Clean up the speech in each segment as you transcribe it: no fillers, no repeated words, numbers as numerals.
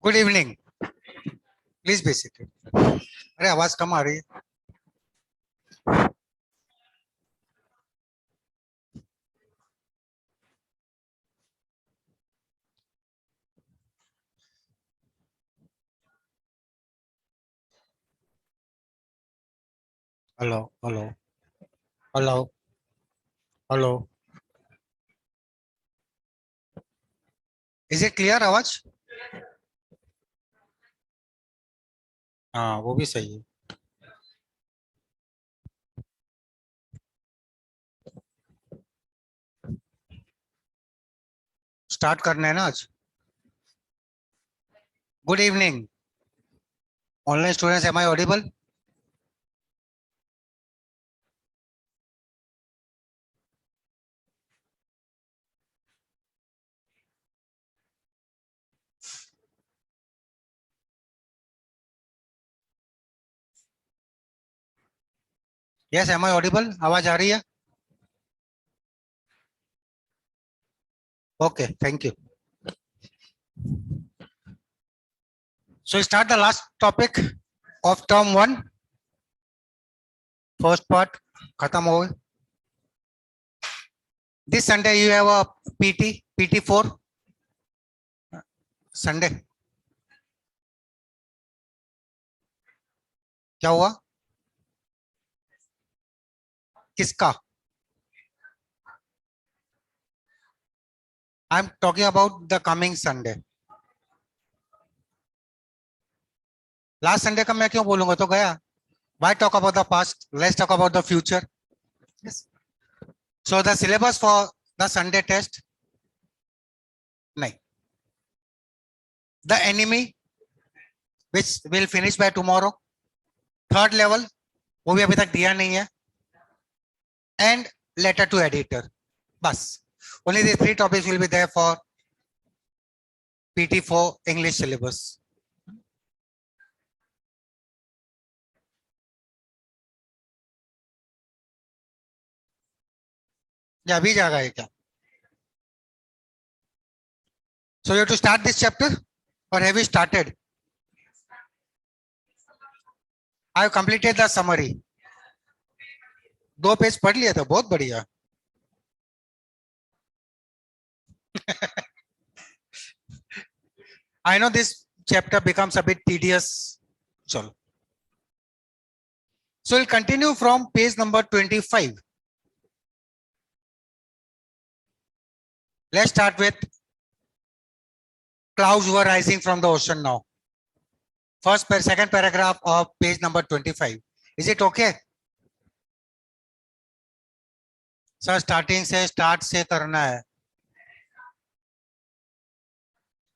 Good evening, please be seated. अरे आवाज कम आ रही है। Hello hello hello hello, is it clear आवाज? हाँ, वो भी सही है। स्टार्ट करना है ना आज। Good evening online students, am I audible? Yes, am I audible? आवाज आ रही है? Okay, thank you. So start the last topic of term one. First part खत्म हो गए। This Sunday you have a PT 4 Sunday. क्या हुआ? किसका? I am talking about the coming Sunday. Last Sunday का मैं क्यों बोलूंगा, तो गया। Why talk about the past? Let's talk about the future. Yes. So the syllabus for the Sunday test. नहीं. The enemy, which will finish by tomorrow. Third level, वो भी अभी तक दिया नहीं है. And letter to editor. बस. Only these three topics will be there for PT4 English syllabus. या अभी जाएगा ये क्या? So you have to start this chapter, or have you started? I have completed the summary. 2 page पढ़ लिया था, बहुत बढ़िया। I know this chapter becomes a bit tedious. So we'll continue from page number 25. Let's start with clouds were rising from the ocean now. Second paragraph of page number 25. Is it okay? Sir, start से करना है.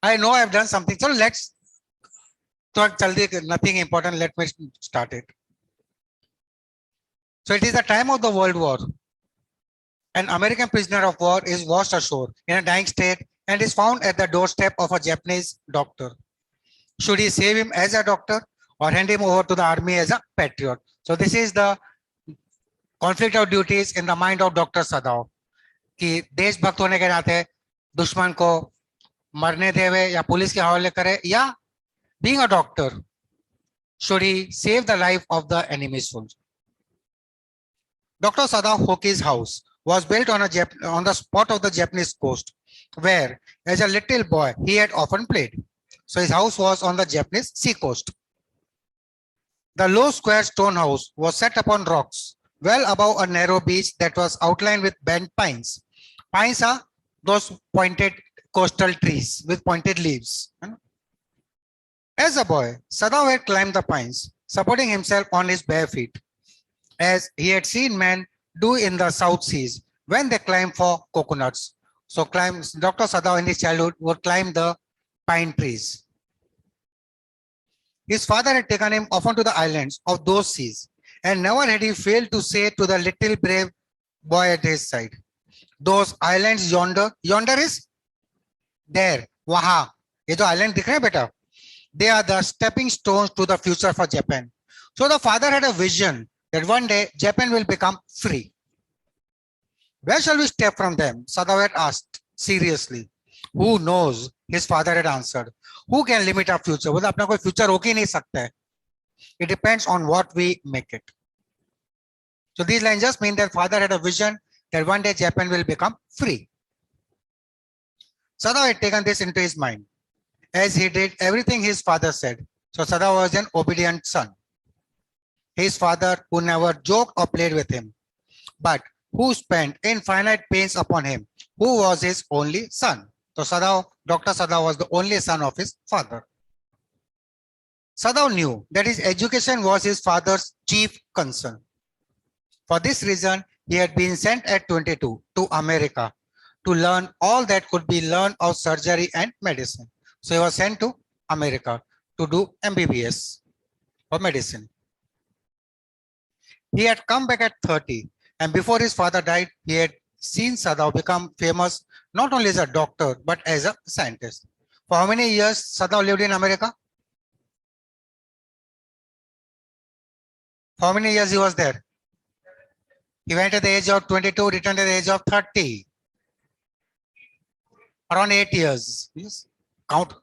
I know I've done something. So let's talk jaldi, nothing important. Let me start it. So it is the time of the World War. An American prisoner of war is washed ashore in a dying state and is found at the doorstep of a Japanese doctor. Should he save him as a doctor or hand him over to the army as a patriot? So this is the conflict of duties in the mind of Dr. Sadao. कि देशभक्त होने के नाते दुश्मन को मरने देवे या पुलिस के हवाले करे, या being a doctor, should he save the life of the enemy soldier? Dr. Sadao Hoki's house was built on the spot of the Japanese coast, where as a little boy he had often played. So his house was on the Japanese sea coast. The low square stone house was set upon rocks, well above a narrow beach that was outlined with bent pines. Pines are those pointed coastal trees with pointed leaves. As a boy, Sadao had climbed the pines, supporting himself on his bare feet, as he had seen men do in the South Seas when they climb for coconuts. So Dr. Sadao in his childhood would climb the pine trees. His father had taken him often to the islands of those seas, and never had he failed to say to the little brave boy at his side, those islands yonder is there, waha, ye jo island dikh rahe hai beta, they are the stepping stones to the future for Japan. So the father had a vision that one day Japan will become free. Where shall we step from them? Sadao had asked seriously. Who knows? his father had answered. Who can limit our future? बोला अपना कोई future हो ही नहीं सकता है. It depends on what we make it. So these lines just mean that father had a vision that one day Japan will become free. Sadao had taken this into his mind, as he did everything his father said. So Sadao was an obedient son. His father, who never joked or played with him, but who spent infinite pains upon him, who was his only son. So Sadao, Dr. Sadao was the only son of his father. Sadao knew that his education was his father's chief concern. For this reason, he had been sent at 22 to America to learn all that could be learned of surgery and medicine. So he was sent to America to do MBBS or medicine. He had come back at 30, and before his father died, he had seen Sadao become famous not only as a doctor but as a scientist. For how many years Sadao lived in America? For how many years he was there? He went at the age of 22, returned at the age of 30. Around 8 years. Yes. Count.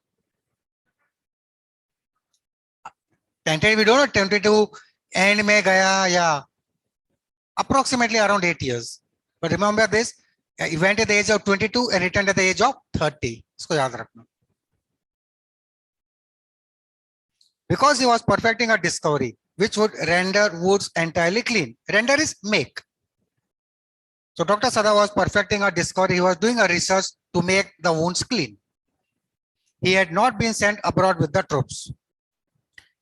We don't know 22 end में गया या approximately around 8 years. But remember this, he went at the age of 22 and returned at the age of 30. इसको याद रखना. Because he was perfecting a discovery which would render wounds entirely clean. Render is make. So Dr. Sada was perfecting a discovery. He was doing a research to make the wounds clean. He had not been sent abroad with the troops.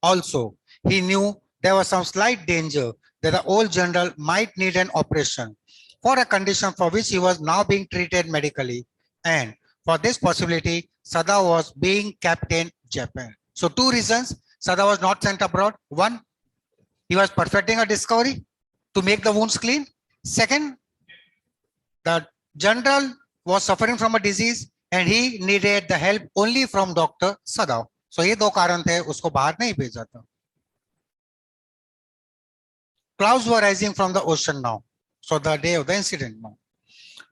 Also, he knew there was some slight danger that the old general might need an operation for a condition for which he was now being treated medically. And for this possibility, Sada was being kept in Japan. So two reasons Sada was not sent abroad. One, he was perfecting a discovery to make the wounds clean. Second, the general was suffering from a disease and he needed the help only from Dr. Sadao. So ये दो कारण थे, उसको बाहर नहीं भेजा था. Clouds were rising from the ocean now. So the day of the incident now.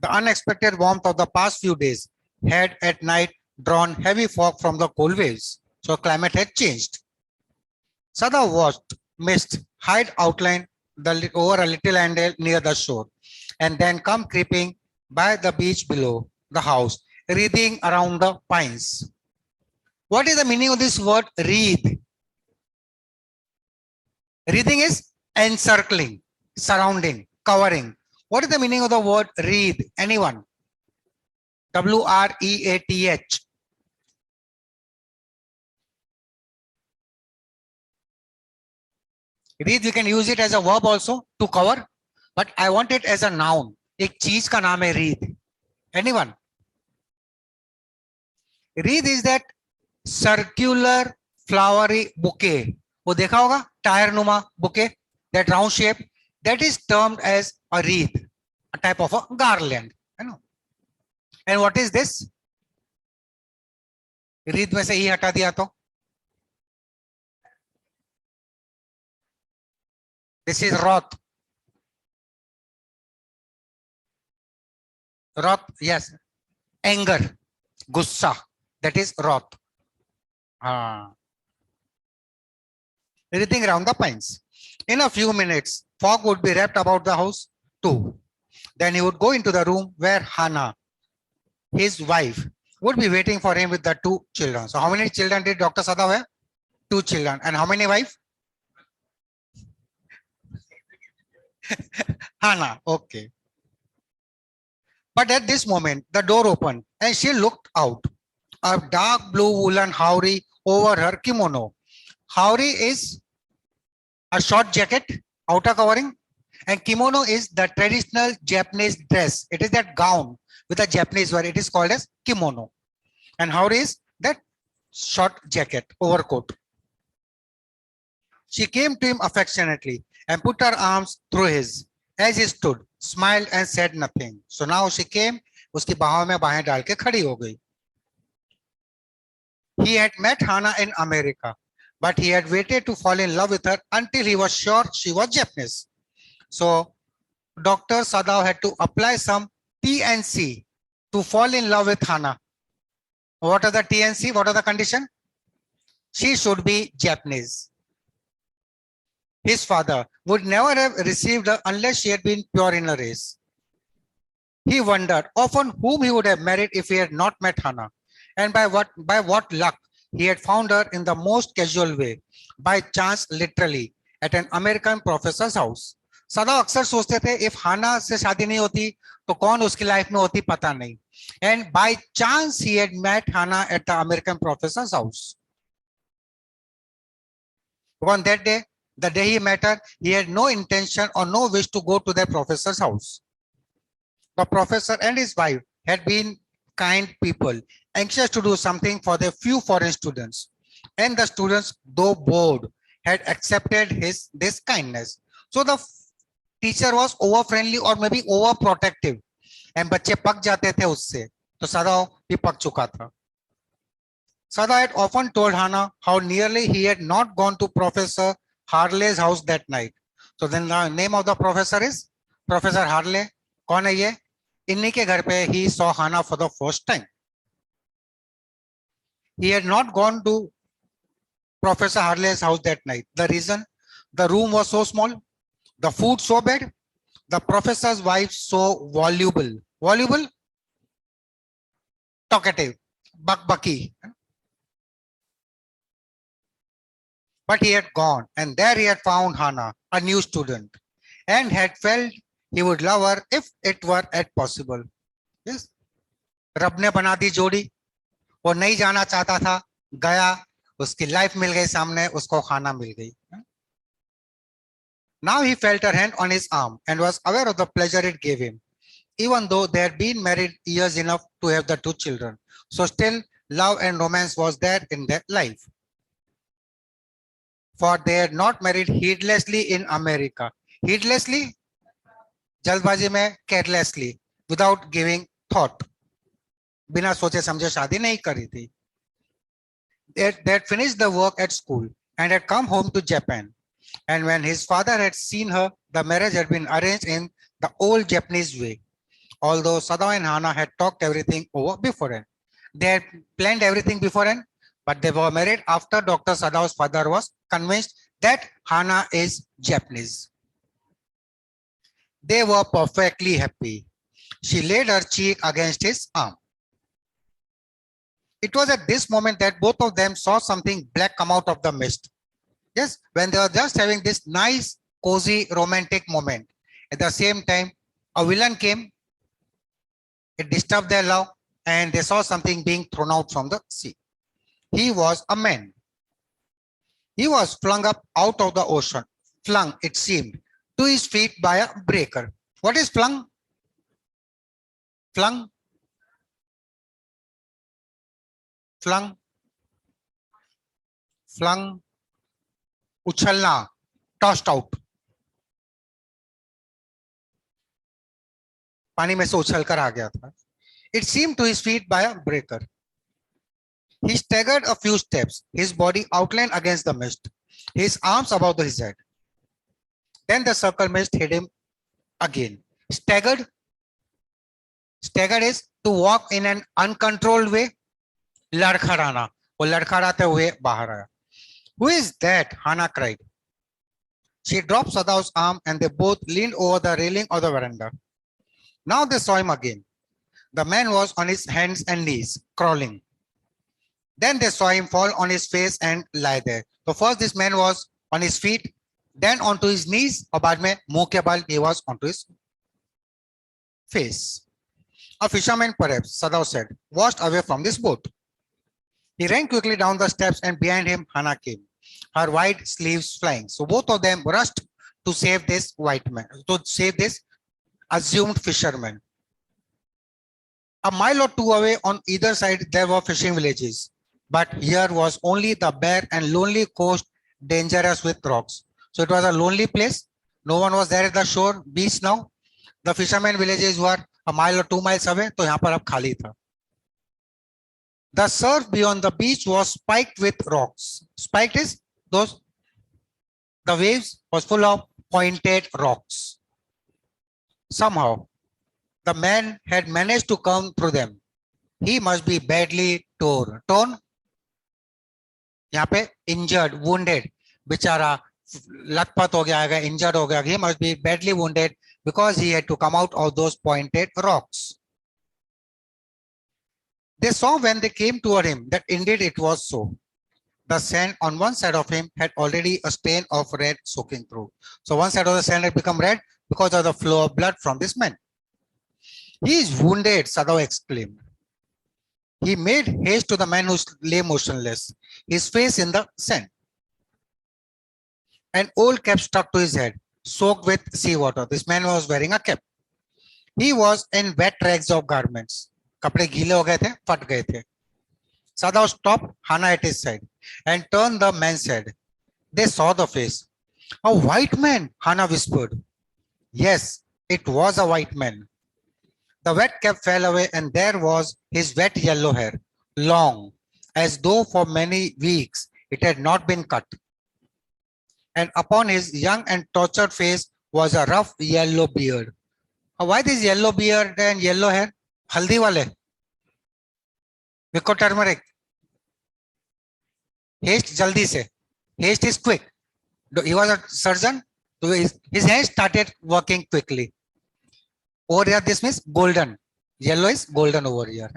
The unexpected warmth of the past few days had at night drawn heavy fog from the cold waves. So climate had changed. Sada watched mist hide outline over a little island near the shore and then come creeping by the beach below the house, wreathing around the pines. What is the meaning of this word wreath? Wreathing is encircling, surrounding, covering. What is the meaning of the word wreath? Anyone? W-R-E-A-T-H. Wreath, we can use it as a verb also to cover, but I want it as a noun. एक चीज का नाम है wreath. Anyone? Wreath is that circular flowery bouquet. वो देखा होगा tyre नुमा bouquet, that round shape, that is termed as a wreath, a type of a garland. You know. And what is this? wreath में से ही हटा दिया तो this is wrath. Wrath, yes. Anger, gussa, that is wrath. Everything around the pines. In a few minutes, fog would be wrapped about the house too. Then he would go into the room where Hannah, his wife, would be waiting for him with the two children. So how many children did Dr. Sada have? 2 children. And how many wives? Hannah, okay. But at this moment, the door opened and she looked out. A dark blue woolen haori over her kimono. Haori is a short jacket, outer covering, and kimono is the traditional Japanese dress. It is that gown with a Japanese wear. It is called as kimono. And haori is that short jacket, overcoat. She came to him affectionately and put her arms through his as he stood, smiled and said nothing. So now she came, उसकी बाहों में बाहें डाल के खड़ी हो गई. He had met Hannah in America, but he had waited to fall in love with her until he was sure she was Japanese. So Dr. Sadao had to apply some T&C to fall in love with Hannah. What are the T and C? What are the condition? She should be Japanese. His father would never have received her unless she had been pure in her race. He wondered often whom he would have married if he had not met Hannah, and by what luck he had found her in the most casual way, by chance literally, at an American professor's house. सदा अक्सर सोचते थे if हाना से शादी नहीं होती तो कौन उसकी लाइफ में होती पता नहीं. And by chance he had met Hannah at the American professor's house. On that day, the day he met her, he had no intention or no wish to go to the professor's house. The professor and his wife had been kind people, anxious to do something for their few foreign students. And the students, though bored, had accepted this kindness. So the teacher was over friendly or maybe over protective. And बच्चे पक जाते थे उससे, तो सदा भी पक चुका था. Sada had often told Hannah how nearly he had not gone to Professor Harley's house that night. So then the name of the professor is Professor Harley. कौन है ये? इन्हीं के घर पे he saw Hannah for the first time. He had not gone to Professor Harley's house that night. The reason? The room was so small, the food so bad, the professor's wife so voluble. Voluble? Talkative. Bucky. But he had gone, and there he had found Hannah, a new student, and had felt he would love her if it were at possible. Yes. रब ने बना दी जोड़ी, वो नहीं जाना चाहता था, गया, उसकी लाइफ मिल गई सामने, उसको खाना मिल गई. Now he felt her hand on his arm and was aware of the pleasure it gave him, even though they had been married years enough to have the 2 children. So still, love and romance was there in their life. For they had not married heedlessly in America. Heedlessly? जल्दबाजी में, carelessly, without giving thought. बिना सोचे समझे शादी नहीं करी थी. They had finished the work at school and had come home to Japan. And when his father had seen her, the marriage had been arranged in the old Japanese way. Although Sada and Hannah had talked everything over beforehand. They had planned everything beforehand, but they were married after Dr. Sadao's father was convinced that Hannah is Japanese. They were perfectly happy. She laid her cheek against his arm. It was at this moment that both of them saw something black come out of the mist. Yes, when they were just having this nice, cozy, romantic moment. At the same time, a villain came. It disturbed their love, and they saw something being thrown out from the sea. He was a man. He was flung up out of the ocean, flung, it seemed, to his feet by a breaker. What is flung? Flung? Flung? Flung? उछलना, tossed out. पानी में से उछल कर आ गया था. It seemed to his feet by a breaker. He staggered a few steps, his body outlined against the mist, his arms above his head. Then the circle mist hit him again. Staggered? Staggered is to walk in an uncontrolled way. लड़खड़ाना, वो लड़खड़ाते हुए बाहर आया. Who is that? Hannah cried. She dropped Sadao's arm and they both leaned over the railing of the veranda. Now they saw him again. The man was on his hands and knees, crawling. Then they saw him fall on his face and lie there. So first this man was on his feet, then onto his knees, और बाद में मुंह के बल he was onto his face. A fisherman perhaps, Sadao said, washed away from this boat. He ran quickly down the steps and behind him Hannah came, her white sleeves flying. So both of them rushed to save this white man, to save this assumed fisherman. A mile or two away on either side there were fishing villages, but here was only the bare and lonely coast, dangerous with rocks. So it was a lonely place. No one was there at the shore, beach now. The fishermen villages were a mile or 2 miles away, तो यहाँ पर अब खाली था. The surf beyond the beach was spiked with rocks. Spiked is those, the waves was full of pointed rocks. Somehow, the man had managed to come through them. He must be badly torn. यहाँ पे injured, wounded, बेचारा लथपथ हो गया है, injured हो गया. He must be badly wounded because he had to come out of those pointed rocks. They saw when they came toward him that indeed it was so. The sand on one side of him had already a stain of red soaking through. So one side of the sand had become red because of the flow of blood from this man. He is wounded, Sadao exclaimed. He made haste to the man who lay motionless, his face in the sand. An old cap stuck to his head, soaked with seawater. This man was wearing a cap. He was in wet rags of garments. कपड़े गीले हो गए थे, फट गए थे. Sadao stopped Hana at his side and turned the man's head. They saw the face. A white man, Hana whispered. Yes, it was a white man. The wet cap fell away and there was his wet yellow hair, long, as though for many weeks it had not been cut. And upon his young and tortured face was a rough yellow beard. Why this yellow beard and yellow hair? Haldi wale. Because turmeric. Haste jaldi se. Haste is quick. He was a surgeon. So his hands started working quickly. Over here, this means golden. Yellow is golden over here.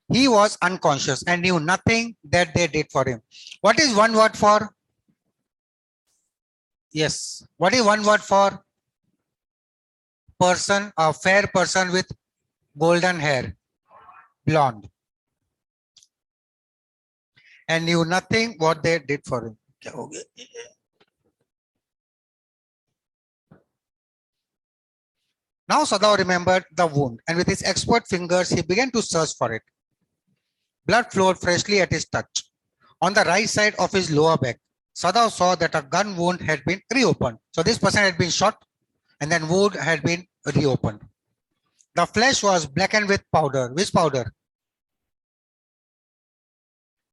He was unconscious and knew nothing that they did for him. What is one word for? Yes. What is one word for? Person, a fair person with golden hair, blonde. And knew nothing what they did for him. Now Sadao remembered the wound and with his expert fingers he began to search for it. Blood flowed freshly at his touch. On the right side of his lower back, Sadao saw that a gun wound had been reopened. So this person had been shot and then wound had been reopened. The flesh was blackened with powder. Which powder?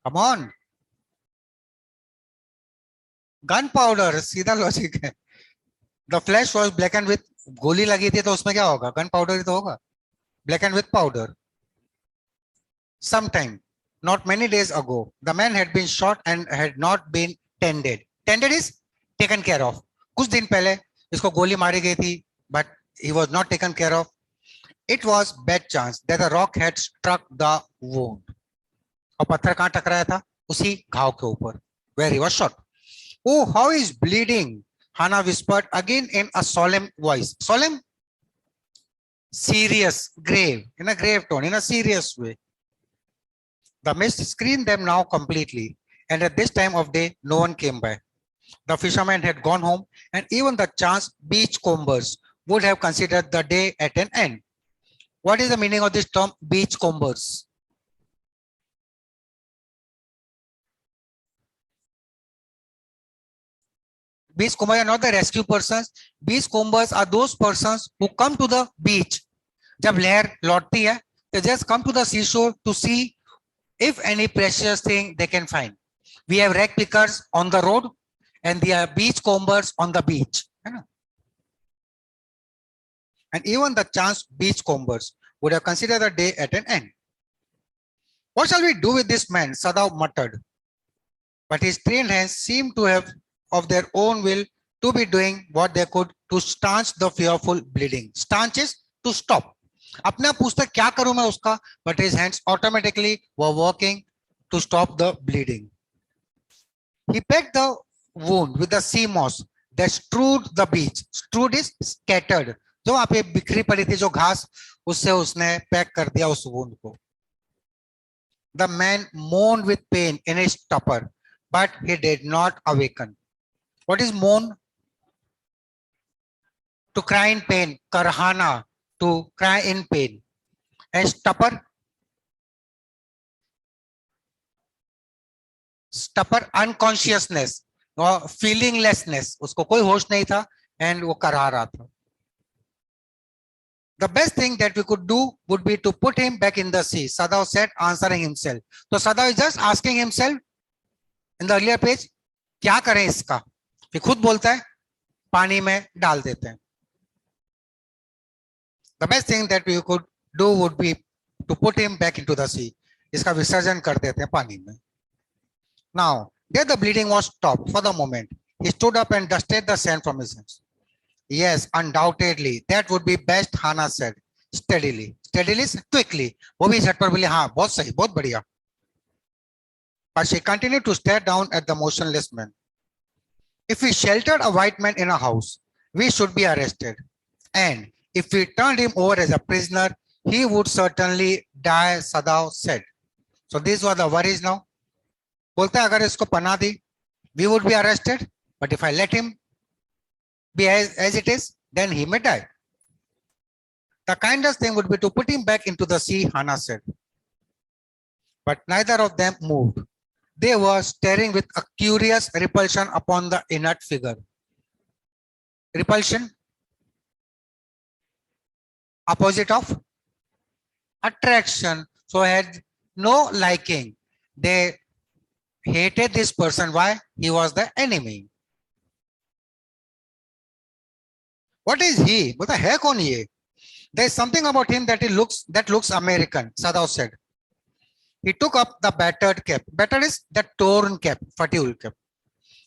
Come on. Gunpowder. सीधा logic है. The flesh was blackened with गोली लगी थी तो उसमें क्या होगा? Gunpowder ही तो होगा. Blackened with powder. Sometime, not many days ago, the man had been shot and had not been tended. Tended is taken care of. कुछ दिन पहले इसको गोली मारी गई थी, but he was not taken care of. It was bad chance that the rock had struck the wound. और पत्थर कहाँ टकराया था? उसी घाव के ऊपर, where he was shot. Oh, how is bleeding? Hana whispered again in a solemn voice. Solemn? Serious, grave, in a grave tone, in a serious way. The mist screened them now completely, and at this time of day, no one came by. The fishermen had gone home, and even the chance beachcombers would have considered the day at an end. What is the meaning of this term, beachcombers? Beachcombers are not the rescue persons. Beachcombers are those persons who come to the beach. जब लहर लौटती है, they just come to the seashore to see if any precious thing they can find. We have wreck pickers on the road and there are beachcombers on the beach. And even the chance beachcombers would have considered the day at an end. What shall we do with this man? Sadao muttered. But his trained hands seemed to have of their own will to be doing what they could to stanch the fearful bleeding. Stanch is to stop. अपने आप पूछता क्या करूं मैं उसका, but his hands automatically were working to stop the bleeding. He pecked the wound with the sea moss that strewed the beach. Strewed is scattered. जो वहां पे बिखरी पड़ी थी जो घास, उससे उसने पैक कर दिया उस wound को. The man moaned with pain in his stupor, but he did not awaken. What is moan? To cry in pain. Karhana. To cry in pain. And stupor? Stupor, unconsciousness or feelinglessness. उसको कोई होश नहीं था and वो करहा रहा था. The best thing that we could do would be to put him back in the sea. Sadao said, answering himself. So Sadao is just asking himself in the earlier page, क्या करें इसका? फिर खुद बोलता है, पानी में डाल देते हैं. The best thing that we could do would be to put him back into the sea. इसका विसर्जन कर देते हैं पानी में. Now, there the bleeding was stopped for the moment. He stood up and dusted the sand from his hands. Yes, undoubtedly, that would be best, Hannah said, steadily. Steadily, quickly. वो भी झटपट बोली, हाँ, बहुत सही, बहुत बढ़िया. But she continued to stare down at the motionless man. If we sheltered a white man in a house, we should be arrested. And if we turned him over as a prisoner, he would certainly die, Sadao said. So these were the worries now. बोलते हैं अगर इसको पनाह दी, we would be arrested. But if I let him be as it is, then he may die. The kindest thing would be to put him back into the sea, Hannah said. But neither of them moved. They were staring with a curious repulsion upon the inert figure. Repulsion, opposite of attraction. So had no liking. They hated this person. Why? He was the enemy. What is he? What the heck on ye? There is something about him that looks American, Sadao said. He took up the battered cap. Battered is the torn cap, fatigue cap.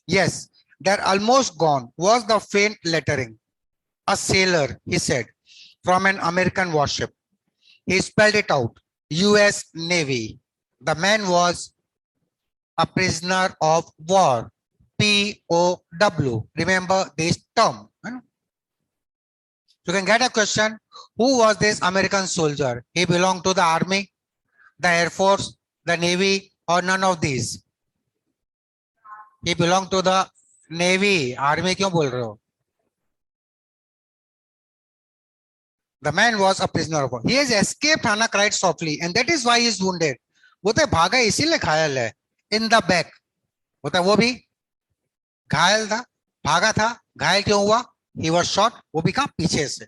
Yes, they're almost gone was the faint lettering. A sailor, he said, from an American warship. He spelled it out. US Navy. The man was a prisoner of war. POW. Remember this term. You can get a question. Who was this American soldier? He belonged to the army, the Air Force, the Navy, or none of these? He belonged to the Navy. Army क्यों बोल रहे हो? The man was a prisoner of war. He has escaped, Hannah cried softly, and that is why he is wounded. बोलते भागा इसीलिए घायल है. In the back. बोलता वो भी घायल था, भागा था, घायल क्यों हुआ? He was shot. वो भी कहाँ पीछे से.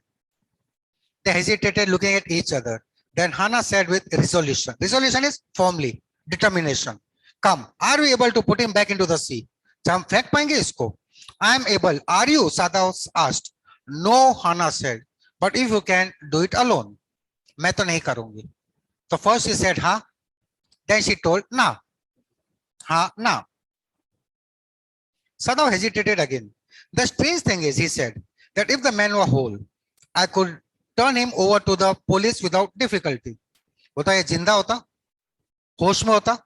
They hesitated, looking at each other. Then Hannah said with resolution. Resolution is firmly, determination. Come, are we able to put him back into the sea? क्या हम फेंक पाएंगे इसको? I am able. Are you? Sadao asked. No, Hannah said. But if you can do it alone. मैं तो नहीं करूंगी. So first she said, हाँ. Then she told, ना. हाँ, ना. Sadao hesitated again. The strange thing is, he said, that if the man were whole, I could turn him over to the police without difficulty. होता ये जिंदा होता, होश में होता,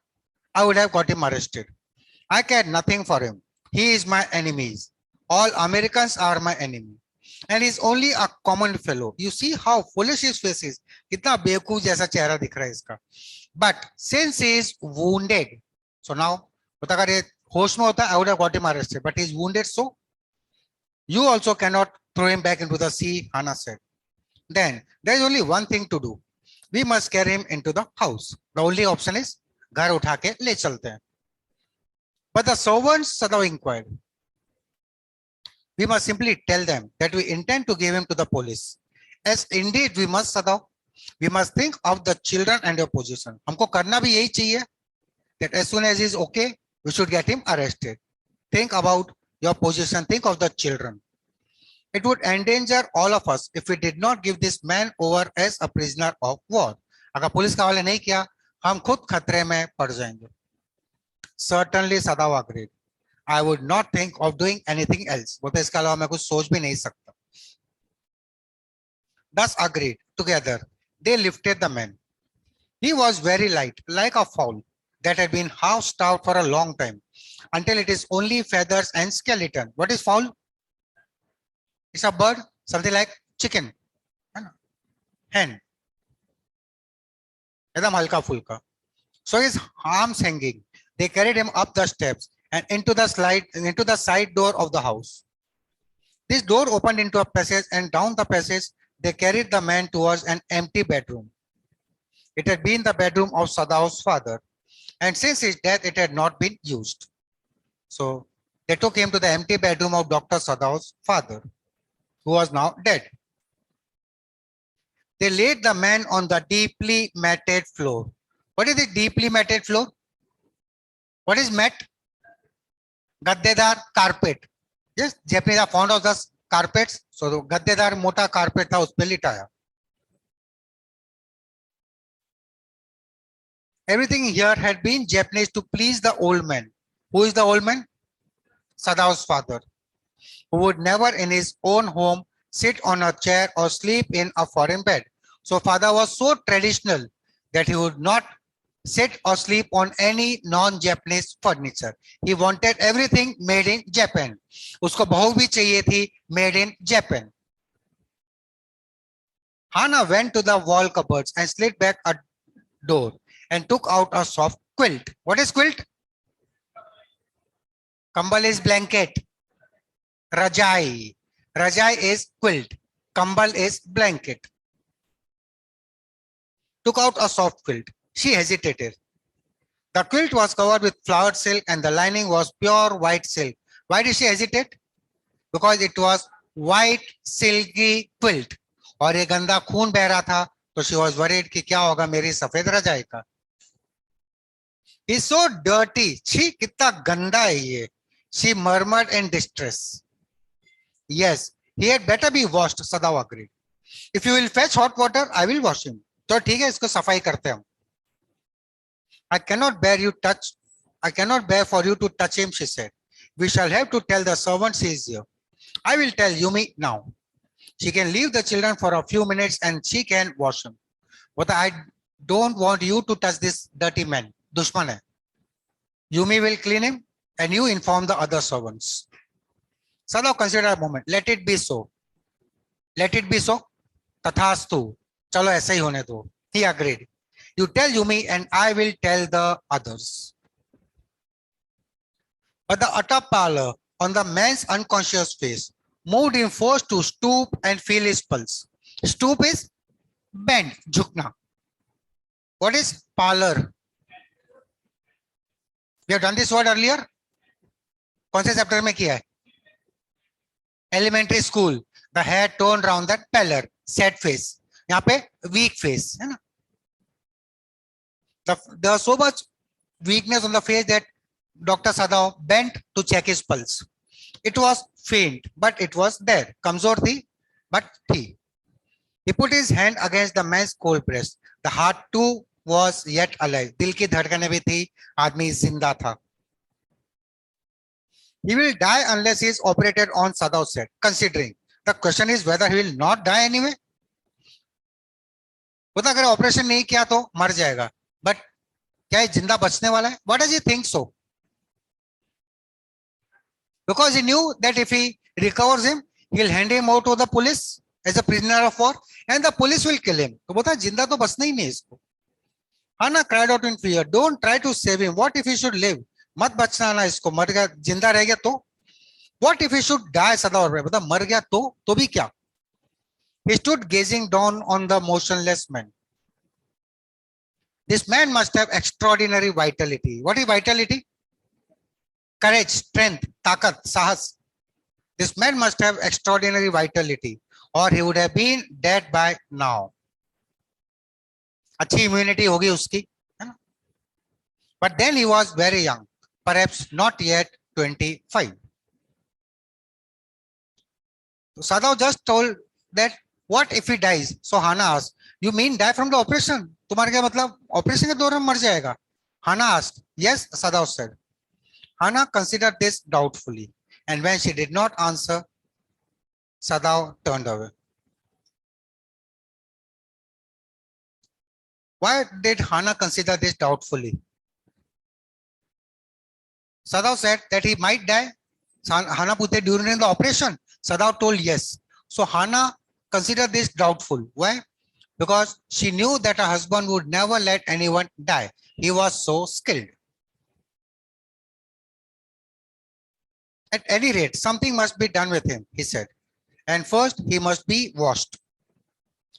I would have got him arrested. I cared nothing for him. He is my enemy. All Americans are my enemy. And he's only a common fellow. You see how foolish his face is. कितना बेवकूफ जैसा चेहरा दिख रहा है इसका. But since he is wounded, so now, होता अगर ये होश में होता, I would have got him arrested. But he is wounded, so you also cannot throw him back into the sea, Hannah said. Then there is only one thing to do. We must carry him into the house. The only option is घर उठा के ले चलते हैं. But the servants, Sadao inquired. We must simply tell them that we intend to give him to the police. As indeed we must, Sadao. We must think of the children and your position. हमको करना भी यही चाहिए. That as soon as he is okay, we should get him arrested. Think about your position. Think of the children. It would endanger all of us if we did not give this man over as a prisoner of war. अगर police का हवाले नहीं किया, हम खुद खतरे में पड़ जाएंगे. Certainly, Sadao agreed. I would not think of doing anything else. बोलते इसके अलावा मैं कुछ सोच भी नहीं सकता. Thus agreed together. They lifted the man. He was very light, like a fowl that had been half starved for a long time, until it is only feathers and skeleton. What is fowl? It's a bird, something like chicken, hen. एकदम हल्का फुल्का. So his arms hanging. They carried him up the steps and into the side door of the house. This door opened into a passage, and down the passage they carried the man towards an empty bedroom. It had been the bedroom of Sadao's father, and since his death it had not been used. So they took him to the empty bedroom of Dr. Sadao's father, who was now dead. They laid the man on the deeply matted floor. What is the deeply matted floor? What is mat? Gaddedar carpet. Yes, Japanese are fond of the carpets. So the gaddedar mota carpet था उस पे लिटाया. Everything here had been Japanese to please the old man. Who is the old man? Sadao's father, who would never in his own home sit on a chair or sleep in a foreign bed. So father was so traditional that he would not sit or sleep on any non-Japanese furniture. He wanted everything made in Japan. उसको बहू भी चाहिए थी made in Japan. Hana went to the wall cupboards and slid back a door and took out a soft quilt. What is quilt? Kambal is blanket. Rajai. Rajai is quilt. Kambal is blanket. Took out a soft quilt. She hesitated. The quilt was covered with flowered silk and the lining was pure white silk. Why did she hesitate? Because it was white silky quilt. और ये गंदा खून बह रहा था, तो she was worried कि क्या होगा मेरी सफेद रजाई का. He's so dirty. छी कितना गंदा है ये. She murmured in distress. Yes, he had better be washed, Sadao agreed. If you will fetch hot water, I will wash him. तो ठीक है, इसको सफाई करते हम. I cannot bear for you to touch him, she said. We shall have to tell the servants he is here. I will tell Yumi now. She can leave the children for a few minutes and she can wash him. But I don't want you to touch this dirty man. Dushman hai. Yumi will clean him and you inform the other servants. Sadao considered a moment. Let it be so. Let it be so. Tathastu. Chalo aisa hi hone do. He agreed. You tell Yumi and I will tell the others. But the utter pallor on the man's unconscious face moved him forced to stoop and feel his pulse. Stoop is bend, jhukna. What is pallor? We have done this word earlier. कौन से chapter में किया है? Elementary school. The hair torn round that pallor, sad face. यहाँ पे weak face है ना? There was so much weakness on the face that Dr. Sadao bent to check his pulse. It was faint, but it was there. Kamzor thi, but thi. He put his hand against the man's cold breast. The heart too was yet alive. Dil ki धड़कनें भी थी, आदमी जिंदा था. He will die unless he is operated on, Sadao said, considering. The question is whether he will not die anyway. बोला अगर operation नहीं किया तो मर जाएगा. But क्या ये जिंदा बचने वाला है? What does he think so? Because he knew that if he recovers him, he'll hand him over to the police as a prisoner of war, and the police will kill him. तो बोलता जिंदा तो बचना ही नहीं इसको. Hana cried out in fear. Don't try to save him. What if he should live? मत बचना ना इसको. मर गया, जिंदा रह गया तो? What if he should die? सदा और बोलता मर गया तो भी क्या? He stood gazing down on the motionless man. This man must have extraordinary vitality. What is vitality? Courage, strength, takat, sahas. This man must have extraordinary vitality, or he would have been dead by now. अच्छी immunity होगी उसकी, है ना? But then he was very young, perhaps not yet 25. So Sadao just told that, what if he dies? So Hana asked, you mean die from the operation? तुम्हारे क्या मतलब operation के दौरान मर जाएगा? Hana asked. Yes, Sadao said. Hana considered this doubtfully, and when she did not answer, Sadao turned away. Why did Hana consider this doubtfully? Sadao said that he might die. Hana put it during the operation. Sadao told yes. So Hana considered this doubtful. Why? Because she knew that her husband would never let anyone die. He was so skilled. At any rate, something must be done with him, he said. And first, he must be washed.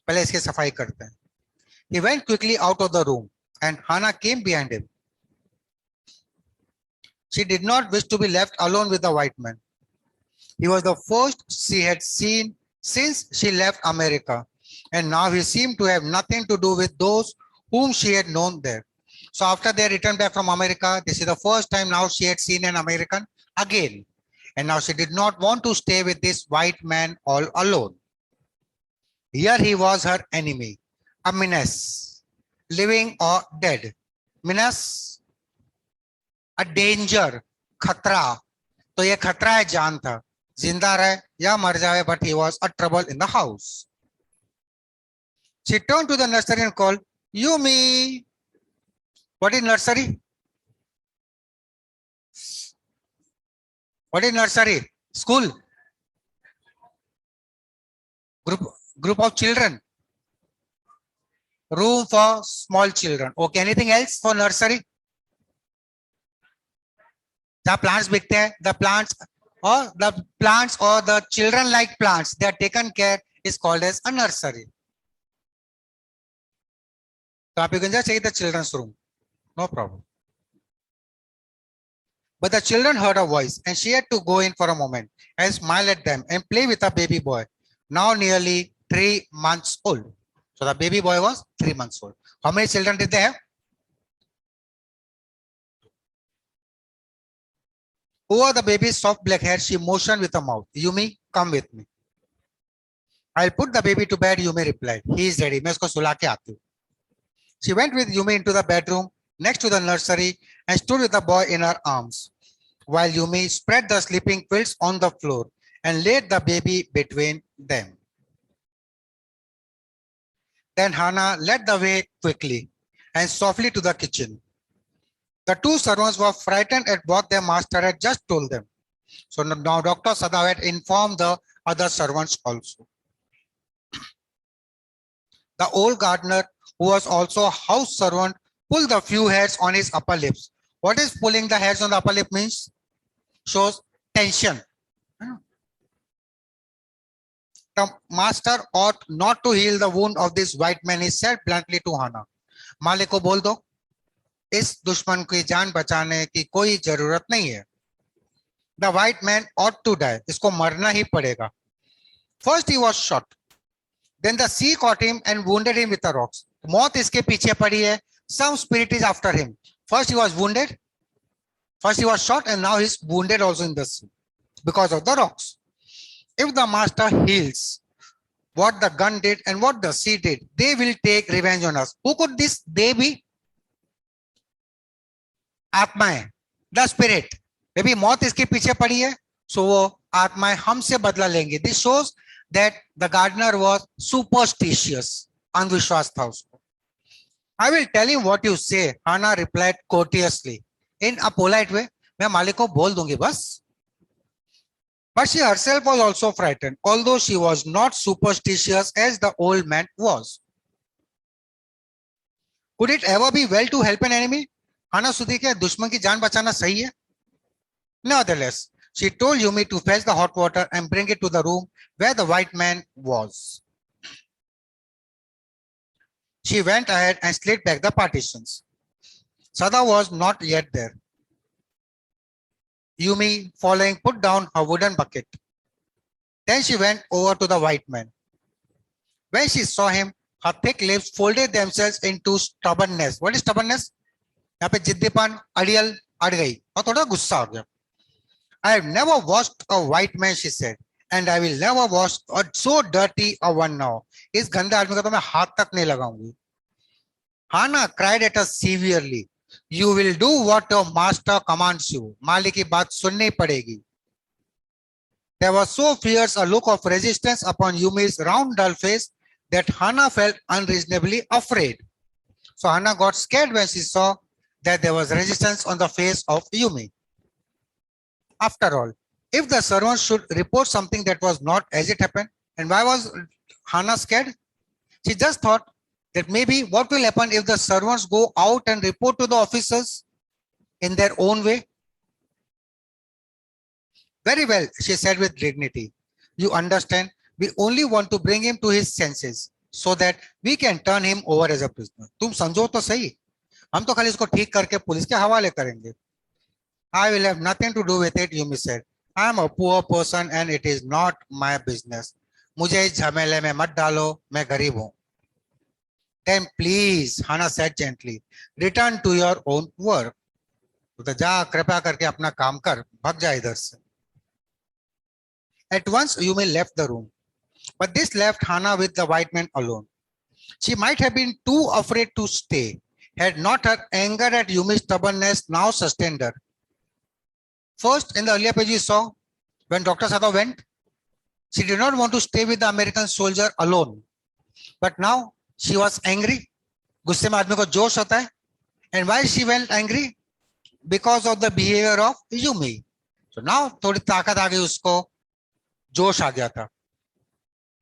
पहले इसकी सफाई करते हैं. He went quickly out of the room, and Hana came behind him. She did not wish to be left alone with the white man. He was the first she had seen since she left America, and now he seemed to have nothing to do with those whom she had known there. So after they returned back from America, this is the first time now she had seen an American again. And now she did not want to stay with this white man all alone. Here he was her enemy, a menace, living or dead. मीनस a danger, खतरा. तो ये खतरा है जान था, जिंदा रहे या मर जाए, but he was a trouble in the house. She turned to the nursery and called, Yumi. What is nursery? What is nursery? School. Group of children. Room for small children. Okay, anything else for nursery? The plants बिकते हैं, the plants or the children like plants, they are taken care, is called as a nursery. So you can just say the children's room, no problem. But the children heard a voice and she had to go in for a moment and smile at them and play with a baby boy, now nearly 3 months old. So the baby boy was 3 months old. How many children did they have? Over the baby's soft black hair, she motioned with her mouth. Yumi, come with me. I'll put the baby to bed, Yumi replied. He is ready. मैं उसको सुला के आती हूँ. She went with Yumi into the bedroom next to the nursery and stood with the boy in her arms, while Yumi spread the sleeping quilts on the floor and laid the baby between them. Then Hannah led the way quickly and softly to the kitchen. The two servants were frightened at what their master had just told them. So now Dr. Sada had informed the other servants also. The old gardener, who was also a house servant, pulled the few hairs on his upper lips. What is pulling the hairs on the upper lip means? Shows tension. The master ought not to heal the wound of this white man, he said bluntly to Hannah. मालिक को बोल दो, इस दुश्मन की जान बचाने की कोई जरूरत नहीं है. The white man ought to die. इसको मरना ही पड़ेगा. First he was shot. Then the sea caught him and wounded him with the rocks. मौत इसके पीछे पड़ी है. Some spirit is after him. First he was wounded. First he was shot and now he's wounded also in the sea because of the rocks. If the master heals what the gun did and what the sea did, they will take revenge on us. Who could this they be? आत्माएं, the spirit. Maybe मौत इसके पीछे पड़ी है, so वो आत्माएं हमसे बदला लेंगे. This shows that the gardener was superstitious. अंधविश्वास था उसको. I will tell him what you say, Hannah replied courteously. In a polite way, मैं मालिक को बोल दूंगी बस. But she herself was also frightened, although she was not superstitious as the old man was. Could it ever be well to help an enemy? Hannah सोची क्या दुश्मन की जान बचाना सही है? Nevertheless, she told Yumi to fetch the hot water and bring it to the room where the white man was. She went ahead and slid back the partitions. Sada was not yet there. Yumi, following, put down her wooden bucket. Then she went over to the white man. When she saw him, her thick lips folded themselves into stubbornness. What is stubbornness? यहाँ पे जिद्दीपन, अड़ियल, अड़ गई और थोड़ा गुस्सा हो गया. I have never washed a white man, she said, and I will never wash a so dirty a one now. इस गंदे आदमी का तो मैं हाथ तक नहीं लगाऊंगी. Hannah cried at her severely. You will do what your master commands you. मालिक की बात सुननी पड़ेगी. There was so fierce a look of resistance upon Yumi's round dull face that Hannah felt unreasonably afraid. So Hannah got scared when she saw that there was resistance on the face of Yumi. After all, if the servant should report something that was not as it happened, and why was Hannah scared? She just thought that maybe what will happen if the servants go out and report to the officers in their own way? Very well, she said with dignity. You understand, we only want to bring him to his senses so that we can turn him over as a prisoner. तुम समझो तो सही, हम तो खाली इसको ठीक करके पुलिस के हवाले करेंगे. I will have nothing to do with it, Yumi said. I am a poor person and it is not my business. मुझे इस झमेले में मत डालो, मैं गरीब हूं. Then please, Hannah said gently, return to your own work. तो जा कृपया करके अपना काम कर, भाग जा इधर से. At once, Yumi left the room, but this left Hannah with the white man alone. She might have been too afraid to stay. Had not her anger at Yumi's stubbornness now sustained her? First, in the earlier page, you saw when Dr. Sada went, she did not want to stay with the American soldier alone. But now she was angry. गुस्से में आदमी को जोश आता है. And why she went angry? Because of the behavior of Yumi. So now थोड़ी ताकत आ गई उसको, जोश आ गया था.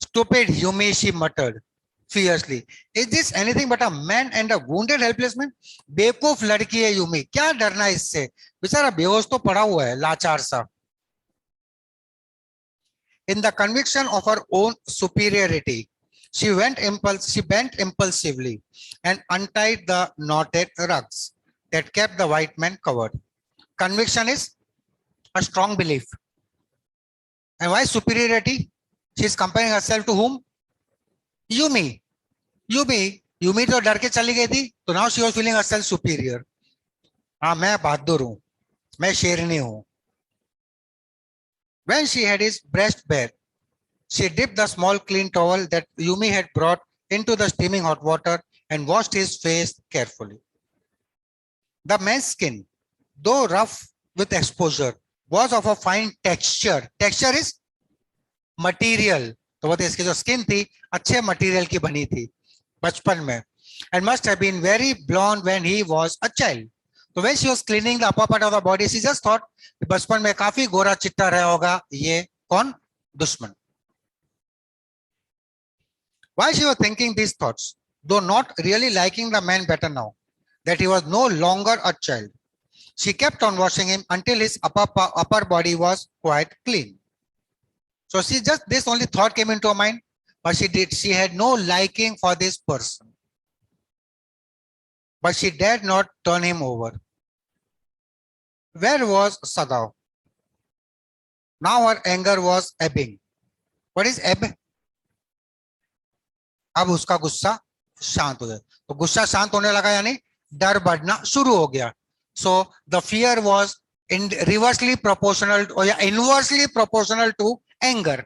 Stupid Yumi, she muttered fiercely. Is this anything but a man and a wounded helpless man? बेवकूफ लड़की है Yumi. क्या डरना इससे? बेचारा बेहोश तो पड़ा हुआ है, लाचार सा. In the conviction of her own superiority, she bent impulsively and untied the knotted rugs that kept the white man covered. Conviction is a strong belief. And why superiority? She is comparing herself to whom? Yumi. Yumi तो डर के चली गई थी, तो now she was feeling herself superior. हाँ, मैं बहादुर हूँ, मैं शेरनी हूँ. When she had his breast bare, she dipped the small clean towel that Yumi had brought into the steaming hot water and washed his face carefully. The man's skin, though rough with exposure, was of a fine texture. Texture is material. तो वो इसकी जो skin थी अच्छे material की बनी थी बचपन में. And must have been very blonde when he was a child. So when she was cleaning the upper part of the body, she just thought बचपन में काफी गोरा चिट्टा रहा होगा ये कौन? दुश्मन. Why she was thinking these thoughts, though not really liking the man better now that he was no longer a child? She kept on washing him until his upper body was quite clean. So she just, this only thought came into her mind, but she had no liking for this person. But she dared not turn him over. Where was Sadao? Now her anger was ebbing. What is ebb? अब उसका गुस्सा शांत हो गया. तो गुस्सा शांत होने लगा यानी डर बढ़ना शुरू हो गया. So the fear was reversely proportional or inversely proportional to anger.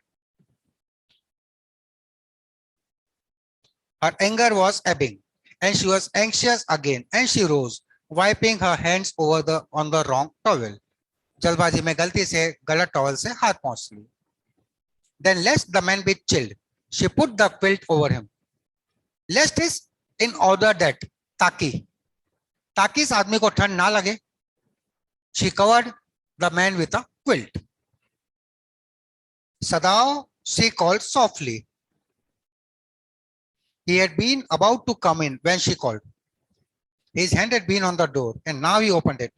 Her anger was ebbing and she was anxious again, and she rose, wiping her hands on the wrong towel. जल्दबाजी में गलती से गलत टॉवल से हाथ पहुंच ली. Then lest the man be chilled, she put the quilt over him. Lest is in order that ताकि इस आदमी को ठंड ना लगे. She covered the man with a quilt. Sadao, she called softly. He had been about to come in when she called. His hand had been on the door and now he opened it.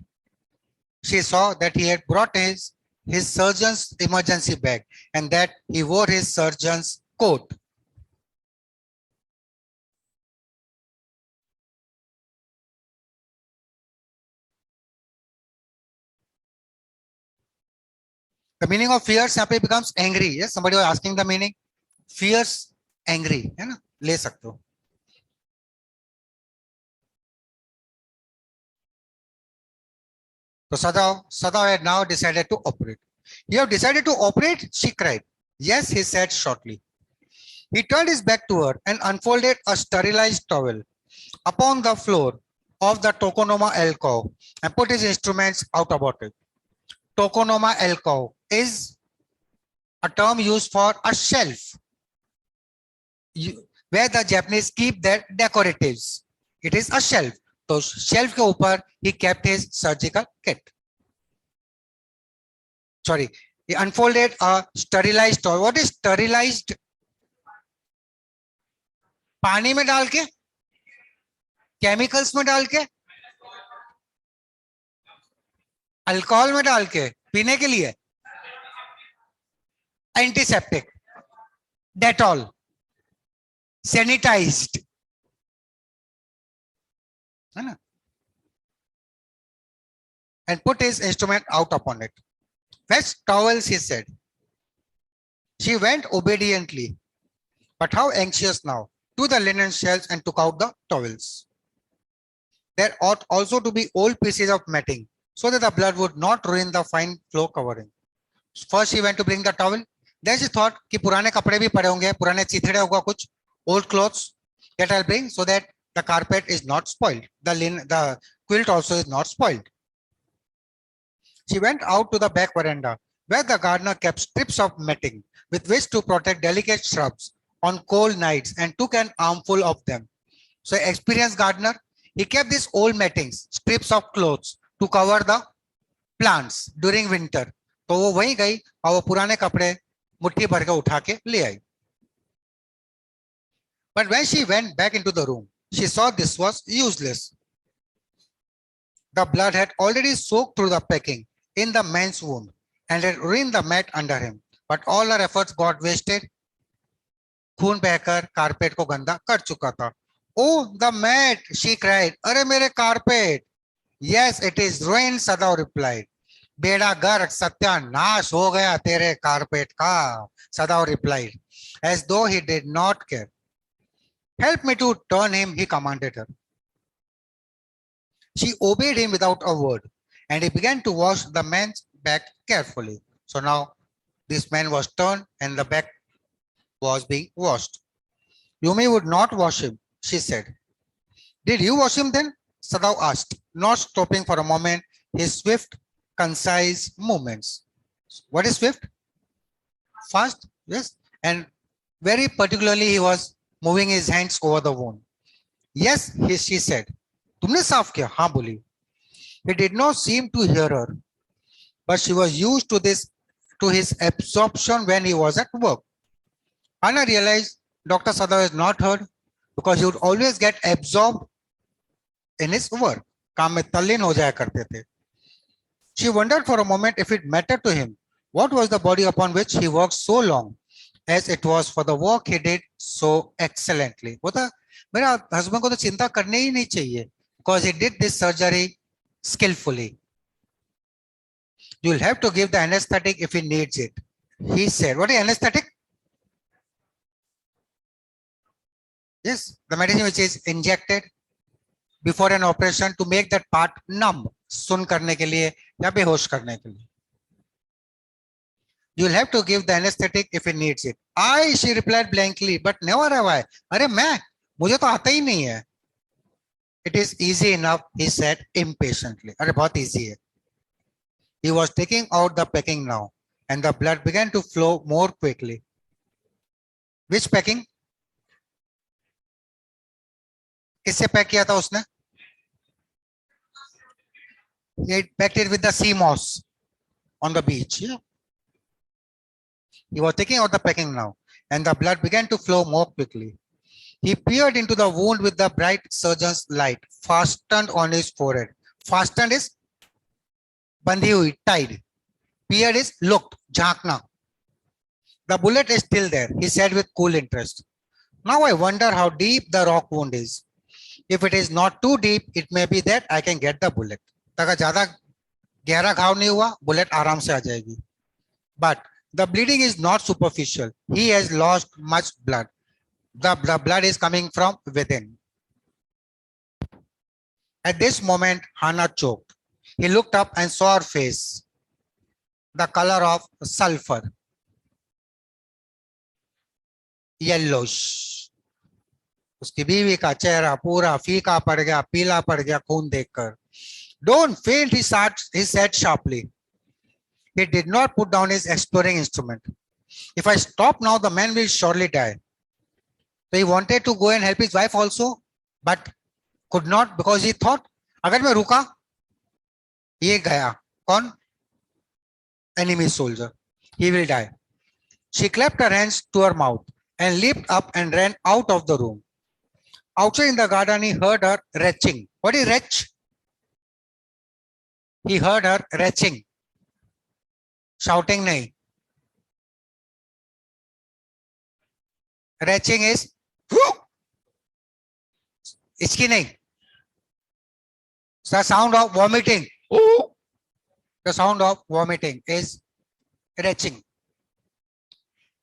She saw that he had brought his surgeon's emergency bag and that he wore his surgeon's coat. The meaning of fierce यहाँ पे becomes angry. Yes, somebody was asking the meaning. Fierce, angry, है ना? ले सकते हो. So Sadao had now decided to operate. You have decided to operate? She cried. Yes, he said shortly. He turned his back to her and unfolded a sterilized towel upon the floor of the Tokonoma alcove and put his instruments out about it. Tokonoma alcove is a term used for a shelf where the Japanese keep their decoratives. It is a shelf. So shelf के ऊपर he kept his surgical kit. Sorry, he unfolded a sterilized towel. What is sterilized? पानी में डाल के, chemicals में डाल के, alcohol में डाल के पीने के लिए, एंटीसेप्टिक, डेटॉल, सैनिटाइज्ड, है ना? And put his instrument out upon it. Fetch towels, he said. She went obediently, but how anxious now, to the linen shelves and took out the towels. There ought also to be old pieces of matting so that the blood would not ruin the fine floor covering. First she went to bring the towel. Then she thought कि पुराने कपड़े भी पड़े होंगे, पुराने चिथड़े होगा कुछ, old clothes that I'll bring so that The carpet is not spoiled. The quilt also is not spoiled. She went out to the back veranda, where the gardener kept strips of matting with which to protect delicate shrubs on cold nights, and took an armful of them. So, experienced gardener, he kept these old mattings, strips of clothes to cover the plants during winter. तो वो वहीं गई और वो पुराने कपड़े मुट्ठी भर के उठा के ले आई. But when she went back into the room, she saw this was useless. The blood had already soaked through the packing in the man's wound and had ruined the mat under him. But all her efforts got wasted. खून बहकर carpet को गंदा कर चुका था. Oh, the mat, she cried. अरे मेरे carpet. Yes, it is ruined, Sadav replied. बेड़ा गर्क सत्यानाश हो गया तेरे कारपेट का, Sadav replied, as though he did not care. Help me to turn him, he commanded her. She obeyed him without a word, and he began to wash the man's back carefully. So now this man was turned and the back was being washed. Yumi would not wash him, she said. Did you wash him then? Sadav asked, not stopping for a moment his swift, concise movements. What is swift? Fast, yes. And very particularly he was moving his hands over the wound. Yes, she said. तुमने साफ किया? हाँ बोली. He did not seem to hear her, but she was used to his absorption when he was at work. Anna realized Dr. Sadav is not heard because he would always get absorbed in his work. काम में तल्लीन हो जाया करते थे. She wondered for a moment if it mattered to him what was the body upon which he worked so long, as it was for the work he did so excellently. बोला मेरा husband को तो चिंता करनी ही नहीं चाहिए because he did this surgery skillfully. You'll have to give the anesthetic if he needs it, he said. What is anesthetic? Yes, the medicine which is injected before an operation to make that part numb, सुन करने के लिए या बेहोश करने के लिए. You'll have to give the anesthetic if he needs it. She replied blankly, but never have I. अरे मैं, मुझे तो आता ही नहीं है. It is easy enough, he said impatiently. अरे बहुत easy है. He was taking out the packing now, and the blood began to flow more quickly. Which packing? किससे पैक किया था उसने? He packed it with the sea moss on the beach. Yeah. He was taking out the packing now, and the blood began to flow more quickly. He peered into the wound with the bright surgeon's light fastened on his forehead. Fastened is bandi hui, tied. Peered is looked, jhankna. The bullet is still there, he said with cool interest. Now I wonder how deep the rock wound is. If it is not too deep, it may be that I can get the bullet. अगर ज्यादा गहरा घाव नहीं हुआ, bullet आराम से आ जाएगी. But the bleeding is not superficial. He has lost much blood. The blood is coming from within. At this moment, Hannah choked. He looked up and saw her face, the color of sulfur, yellowish. उसकी बीवी का चेहरा पूरा फीका पड़ गया, पीला पड़ गया खून देखकर. Don't faint, he said sharply. He did not put down his exploring instrument. If I stop now, the man will surely die. So he wanted to go and help his wife also, but could not because he thought, अगर मैं रुका, ये गया. कौन? Enemy soldier. He will die. She clapped her hands to her mouth and leaped up and ran out of the room. Outside in the garden, he heard her retching. What is retch? He heard her retching. Shouting nahi. Retching is इसकी नहीं. The sound of vomiting. The sound of vomiting is retching.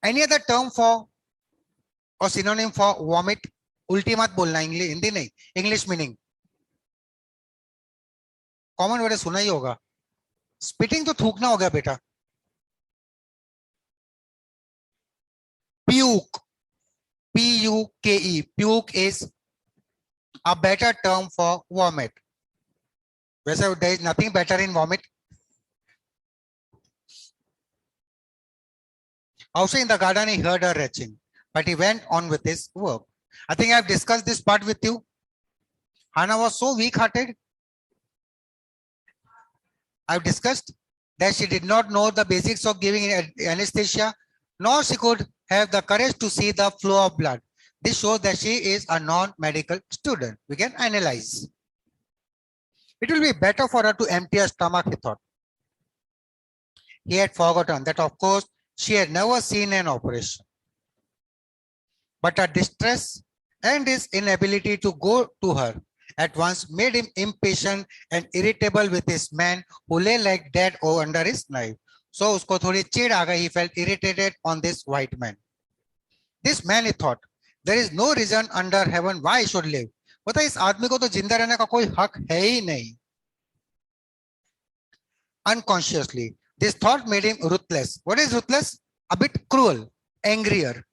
Any other term for or synonym for vomit? उल्टी मत बोलना, English Hindi नहीं, English meaning. Common word सुना ही होगा. Spitting तो थूकना हो गया बेटा. Puke. Puke. Puke is a better term for vomit. वैसे there is nothing better in vomit. Also in the garden, he heard her retching, but he went on with his work. I think I've discussed this part with you. Hannah was so weak-hearted. I've discussed that she did not know the basics of giving anesthesia, nor she could have the courage to see the flow of blood. This shows that she is a non-medical student. We can analyze. It will be better for her to empty her stomach, he thought. He had forgotten that, of course, she had never seen an operation. But her distress and his inability to go to her at once made him impatient and irritable with his man who lay like dead under his knife. So usko thodi chid aa gayi. He felt irritated on this white man. This man, he thought, there is no reason under heaven why he should live. बता इस आदमी को तो जिंदा रहने का कोई हक है ही नहीं. Unconsciously, this thought made him ruthless. What is ruthless? A bit cruel, angrier.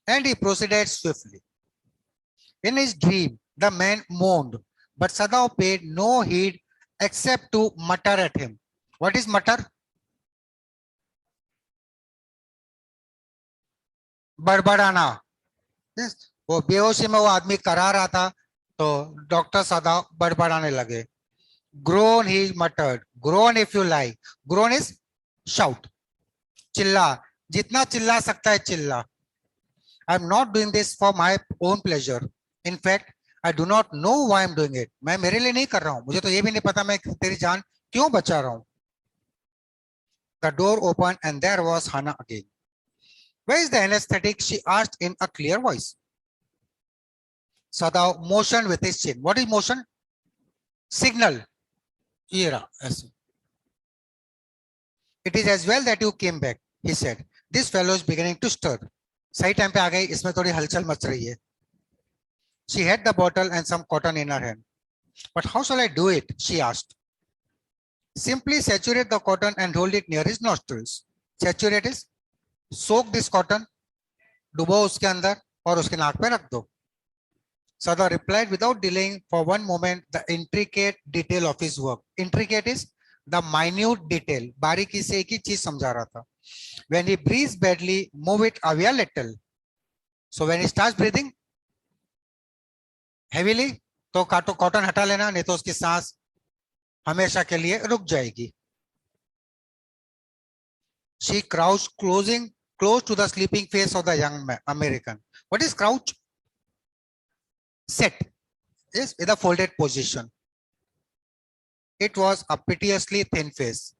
And he proceeded swiftly. In his dream, the man moaned, but Sadao paid no heed except to mutter at him. What is mutter? बड़बड़ाना. Yes. वो बेहोशी में वो आदमी करा रहा था, तो doctor सदाव बड़बड़ाने लगे. Groan, he muttered. Groan if you like. Groan is shout. चिल्ला. जितना चिल्ला सकता है चिल्ला. I'm not doing this for my own pleasure. In fact, I do not know why I'm doing it. मैं मेरे लिए नहीं कर रहा हूं. मुझे तो ये भी नहीं पता मैं तेरी जान क्यों बचा रहा हूं. The door opened and there was Hannah again. Where is the anesthetic? She asked in a clear voice. Sadao motioned with his chin. What is motion? Signal. It is as well that you came back, he said. This fellow is beginning to stir. सही time पे आ गई. इसमें थोड़ी हलचल much रही है. She had the bottle and some cotton in her hand. But how shall I do it? She asked. Simply saturate the cotton and hold it near his nostrils. Saturate is soak this cotton, डुबो उसके अंदर और उसके नाक पे रख दो. Sada replied without delaying for one moment the intricate detail of his work. Intricate is the minute detail. बारीकी से एक ही चीज समझा रहा था. When he breathes badly, move it away a little. So when he starts breathing heavily, तो cotton हटा लेना, नहीं तो उसकी सांस हमेशा के लिए रुक जाएगी. She crouched close to the sleeping face of the young American. What is crouch? Set. Yes, in a folded position. It was a piteously thin face.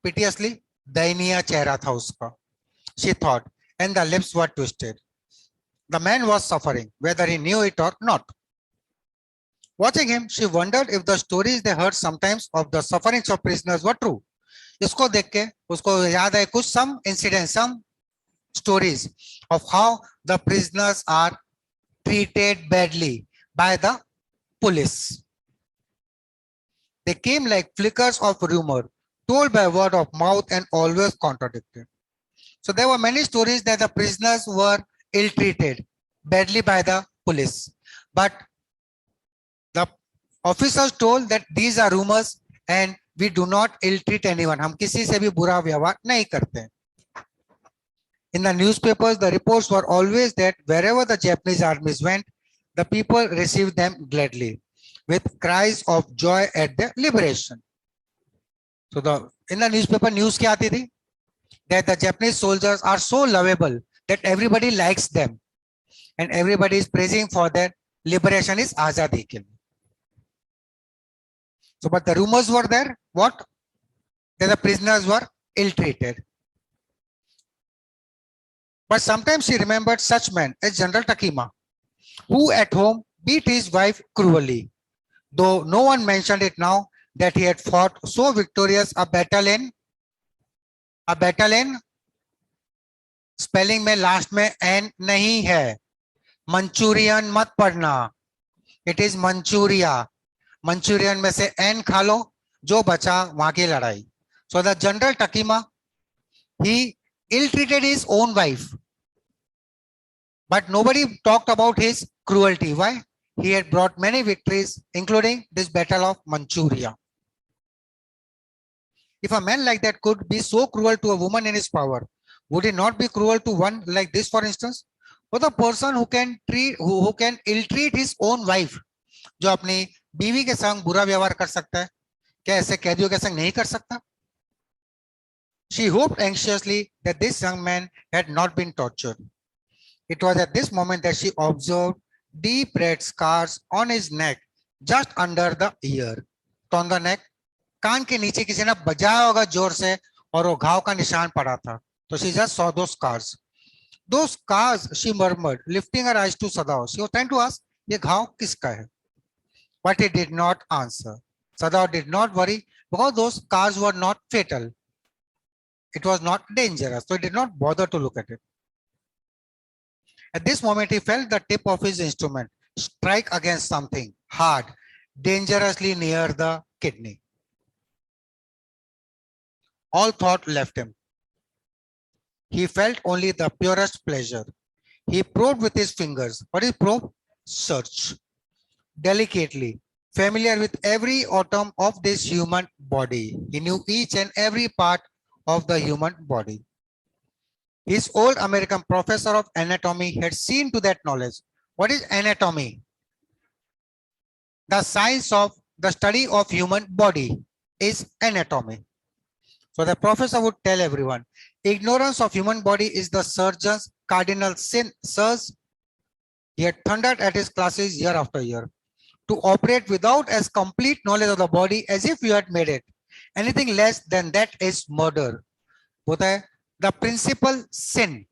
Piteously, दयनीय चेहरा था उसका. She thought, and the lips were twisted. The man was suffering, whether he knew it or not. Watching him, she wondered if the stories they heard sometimes of the sufferings of prisoners were true. इसको देख के उसको याद है कुछ some incidents, some stories of how the prisoners are treated badly by the police. They came like flickers of rumor, told by word of mouth and always contradicted. So there were many stories that the prisoners were ill-treated badly by the police. But the officers told that these are rumors and we do not ill-treat anyone. हम किसी से भी बुरा व्यवहार नहीं करते. In the newspapers, the reports were always that wherever the Japanese armies went, the people received them gladly with cries of joy at their liberation. So in the newspaper news क्या आती थी? That the Japanese soldiers are so lovable that everybody likes them and everybody is praising for their liberation is azadi ke liye. So but the rumors were there, what? That the prisoners were ill-treated. But sometimes she remembered such men as General Takima, who at home beat his wife cruelly, though no one mentioned it now that he had fought so victorious a battle in spelling में last में n नहीं है. Manchurian मत पढ़ना. It is Manchuria. Manchurian में से n खा लो, जो बचा वहां की लड़ाई. So the General Takima, he ill-treated his own wife, but nobody talked about his cruelty. Why? he had brought many victories, including this Battle of Manchuria. If a man like that could be so cruel to a woman in his power, would he not be cruel to one like this, for instance? Or the person who can who can ill-treat his own wife, जो अपनी बीवी के संग बुरा व्यवहार कर सकता है, क्या ऐसे कैदियों के संग नहीं कर सकता? She hoped anxiously that this young man had not been tortured. It was at this moment that she observed deep red scars on his neck, just under the ear. तो on the neck, कान के नीचे किसी ने बजाया होगा जोर से और वो घाव का निशान पड़ा था. तो she just saw those scars. Those scars, she murmured, lifting her eyes to Sadao. She was trying to ask, ये घाव किसका है? But he did not answer. Sadao did not worry because those scars were not fatal. It was not dangerous, so he did not bother to look at it. At this moment, he felt the tip of his instrument strike against something hard, dangerously near the kidney. All thought left him. He felt only the purest pleasure. He probed with his fingers. What is probe? Search. Delicately, familiar with every atom of this human body. He knew each and every part of the human body. His old American professor of anatomy had seen to that knowledge. What is anatomy? The science of the study of human body is anatomy. So the professor would tell everyone, ignorance of human body is the surgeon's cardinal sin. Sirs, he had thundered at his classes year after year. To operate without as complete knowledge of the body as if you had made it. Anything less than that is murder. The principal sin.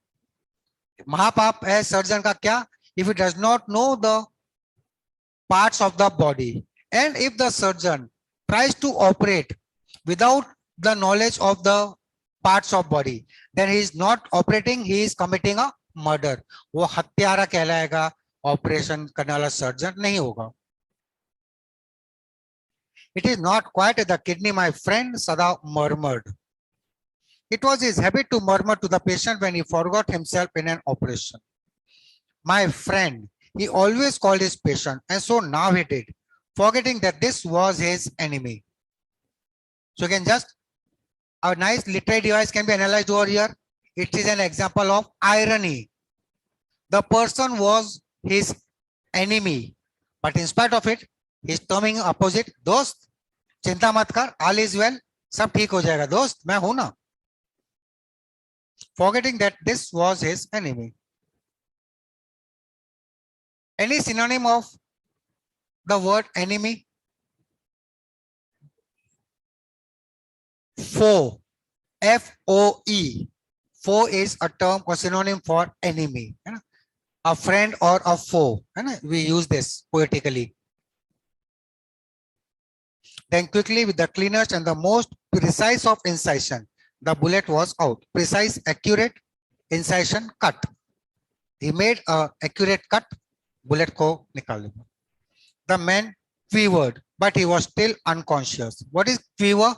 महापाप है surgeon का क्या? If he does not know the parts of the body, and if the surgeon tries to operate without the knowledge of the parts of body, then he is not operating, he is committing a murder. वो हत्यारा कहलाएगा, operation करने वाला surgeon नहीं होगा. It is not quite the kidney, my friend, Sada murmured. It was his habit to murmur to the patient when he forgot himself in an operation. My friend, he always called his patient, and so now he did, forgetting that this was his enemy. So again, just a nice literary device can be analyzed over here. It is an example of irony. The person was his enemy, but in spite of it, he is terming opposite. दोस्त, चिंता मत कर, all is well, सब ठीक हो जाएगा दोस्त, मैं हूं ना. Forgetting that this was his enemy. Any synonym of the word enemy? Foe. F-O-E. Foe is a term or synonym for enemy. A friend or a foe. We use this poetically. Then quickly, with the cleanest and the most precise of incision, the bullet was out. Precise, accurate, incision, cut. He made an accurate cut, bullet ko nikal diya. The man quivered, but he was still unconscious. What is quiver?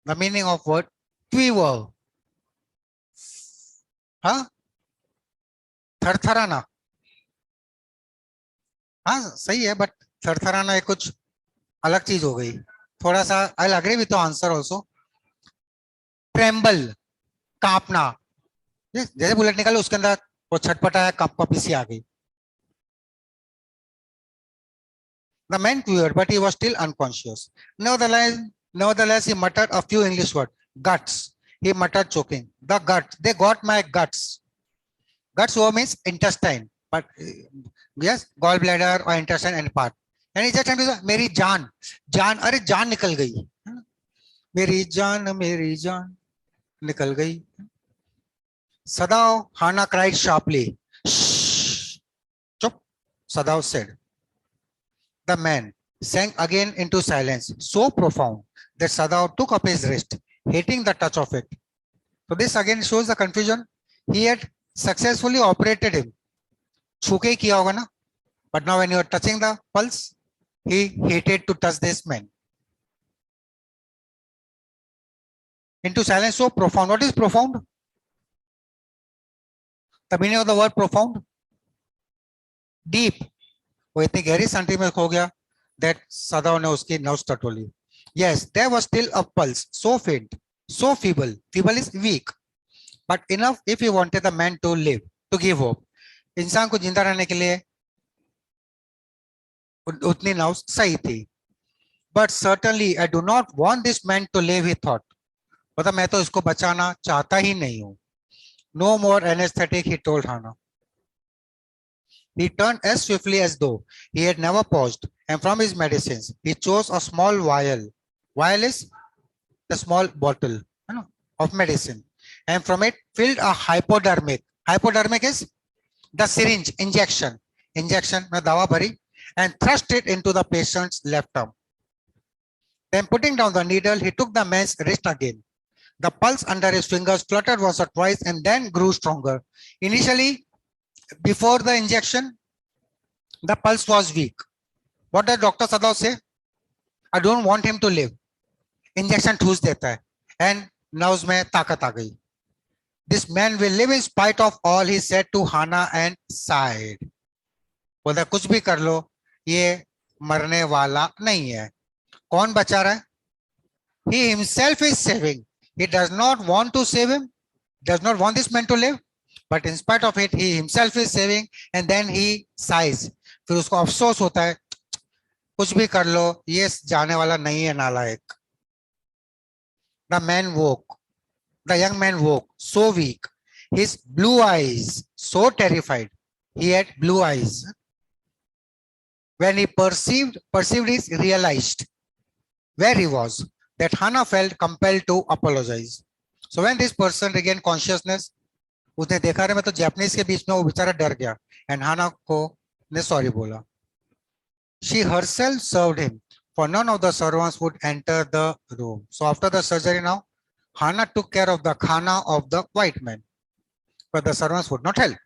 The meaning of word quiver. हाँ, थरथराना. हाँ सही है, but थरथराना एक कुछ अलग चीज हो गई. थोड़ा सा I'll agree with the answer also. Tremble, कांपना. जैसे बुलेट निकाले उसके अंदर वो छटपटाया, कांपी सी आ गई. The man quivered, but he was still unconscious. Nevertheless, he muttered a few English words. Guts. He muttered, choking. The guts. They got my guts. Guts means intestine, but yes, gallbladder or intestine and part. And he just trying to say, मेरी जान, जान, अरे जान निकल गई. मेरी जान निकल गई. Sadao, Hana cried sharply. Shh. Chup, Sadao said. The man sank again into silence, so profound that Sadao took up his wrist, hating the touch of it. So this again shows the confusion. He had successfully operated him. छूके किया होगा ना? But now when you are touching the pulse, he hated to touch this man. Into silence so profound. What is profound? The meaning of the word profound? Deep, वो इतनी गहरी सांटी में खो गया that सदाव ने उसकी nerves टटोली. Yes, there was still a pulse, so faint, so feeble. Feeble is weak, but enough if he wanted the man to live, to give hope. इंसान को जिंदा रहने के लिए उतनी नर्व्स सही थी. But certainly I do not want this man to live, he thought. मतलब मैं तो इसको बचाना चाहता ही नहीं हूं. No more anesthetic, he told Hannah. He turned as swiftly as though he had never paused, and from his medicines, he chose a small vial. Vial is the small bottle, of medicine, and from it filled a hypodermic. Hypodermic is the syringe, injection. Injection में दवा भरी, and thrust it into the patient's left arm. Then putting down the needle, he took the man's wrist again. The pulse under his fingers fluttered once or twice and then grew stronger. Initially, before the injection, the pulse was weak. What does Dr. Sadao say? I don't want him to live. Injection ठूस देता है, and nerves में ताकत आ गई. This man will live in spite of all, he said to Hannah and sighed. बोला कुछ भी कर लो, ये मरने वाला नहीं है. कौन बचा रहा है? He himself is saving. He does not want to save him, does not want this man to live, but in spite of it, he himself is saving, and then he sighs. फिर उसको अफसोस होता है, कुछ भी कर लो, ये जाने वाला नहीं है नालायक. The man woke. The young man woke, so weak, his blue eyes so terrified. He had blue eyes. When he perceived is realized where he was, that Hannah felt compelled to apologize. So when this person regained consciousness, उसने देखा रे मैं तो Japanese के बीच में वो बेचारा डर गया, and Hannah को ने sorry बोला. She herself served him, for none of the servants would enter the room. So after the surgery now, Hannah took care of the khana of the white man, but the servants would not help.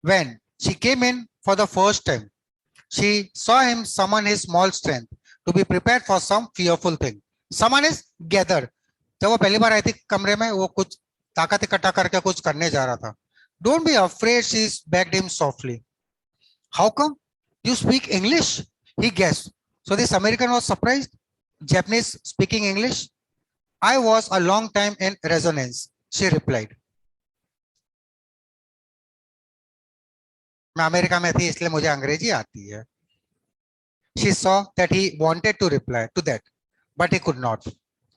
When she came in for the first time, she saw him summon his small strength to be prepared for some fearful thing. Summon is gather. जब वो पहली बार आई थी कमरे में, वो कुछ ताकत इकट्ठा करके कुछ करने जा रहा था. Don't be afraid, she begged him softly. How come? You speak English? He guessed. So this American was surprised. Japanese speaking English? I was a long time in resonance, she replied. मैं America में थी इसलिए मुझे अंग्रेजी आती है. She saw that he wanted to reply to that, but he could not.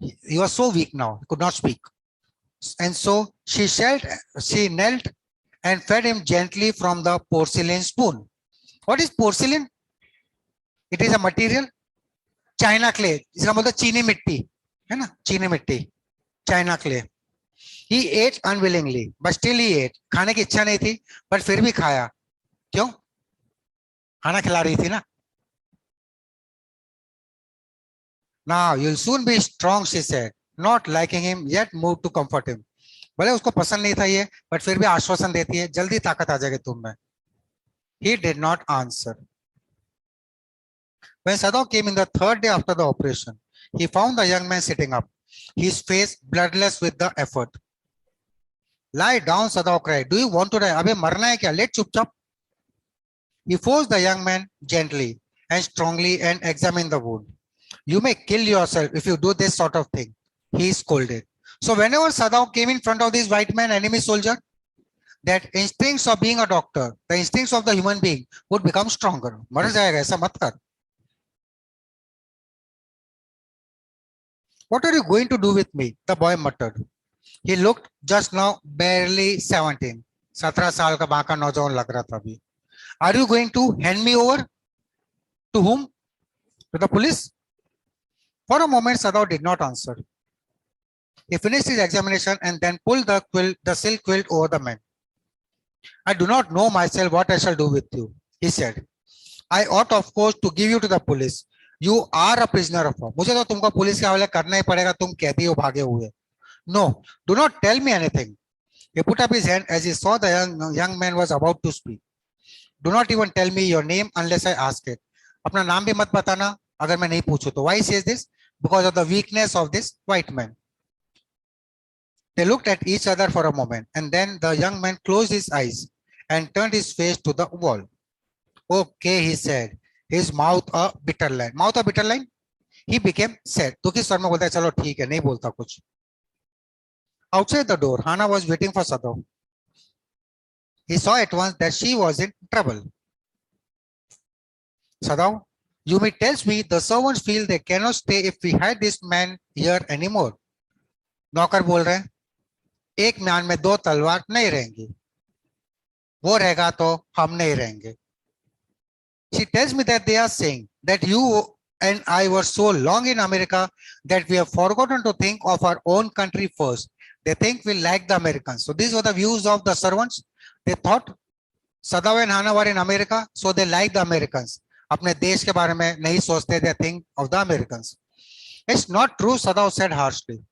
He was so weak now, he could not speak. And so she knelt and fed him gently from the porcelain spoon. What is porcelain? It is a material. China clay. इसका मतलब चीनी मिट्टी है ना, चीनी मिट्टी, China clay. He ate unwillingly, but still he ate. खाने की इच्छा नहीं थी, but फिर भी खाया. क्यों? खाना खिला रही थी ना. Now you'll soon be strong, she said, not liking him yet moved to comfort him. भले उसको पसंद नहीं था ये, but फिर भी आश्वासन देती है, जल्दी ताकत आ जाएगी तुम में. He did not answer. When Sadao came in the third day after the operation, he found the young man sitting up, his face bloodless with the effort. Lie down, Sadao cried. Do you want to die? अबे मरना है क्या? Let चुपचाप. He forced the young man gently and strongly and examined the wound. You may kill yourself if you do this sort of thing, he scolded. So whenever Sadao came in front of this white man, enemy soldier, that instincts of being a doctor, the instincts of the human being would become stronger. मर जाएगा, ऐसा मत कर. What are you going to do with me? The boy muttered. He looked just now barely 17. 17 साल का बाका नौजवान लग रहा था अभी. Are you going to hand me over? To whom? To the police? For a moment, Sadao did not answer. He finished his examination and then pulled the silk quilt over the man. I do not know myself what I shall do with you, he said. I ought, of course, to give you to the police. You are a prisoner of war. मुझे तो तुमको police के हवाले करना ही पड़ेगा, तुम कैदी हो भागे हुए. No, do not tell me anything. He put up his hand as he saw the young man was about to speak. Do not even tell me your name unless I ask it. अपना नाम भी मत बताना अगर मैं नहीं पूछूं तो. Why he says this? Because of the weakness of this white man. They looked at each other for a moment, and then the young man closed his eyes and turned his face to the wall. Okay, he said, his mouth a bitter line. Mouth a bitter line? He became sad. दुखी स्वर में बोलता है चलो ठीक है नहीं बोलता कुछ. Outside the door, Hannah was waiting for Sadao. He saw at once that she was in trouble. Sadao, you may tell me the servants feel they cannot stay if we had this man here anymore. नौकर बोल रहे हैं एक म्यान में दो तलवार नहीं रहेंगी. वो रहेगा तो हम नहीं रहेंगे. She tells me that they are saying that you and I were so long in America that we have forgotten to think of our own country first. They think we like the Americans. So these were the views of the servants. They thought Sadao and Hannah were in America, so they like the Americans. अपने देश के बारे में नहीं सोचते. They think of the Americans. It's not true, Sadao said harshly.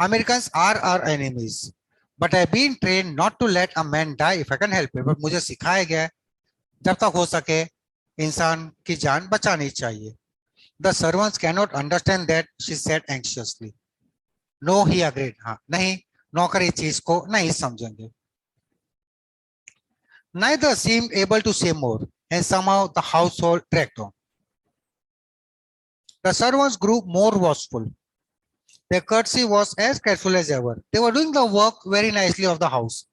Americans are our enemies. But I've been trained not to let a man die if I can help it. But मुझे सिखाया गया जब तक हो सके इंसान की जान बचानी चाहिए. The servants cannot understand that, she said anxiously. No, he agreed. हाँ, नहीं, नौकर इस चीज को नहीं समझेंगे. Neither seemed able to say more, and somehow the household dragged on. The servants grew more watchful. Their courtesy was as careful as ever. They were doing the work very nicely of the house,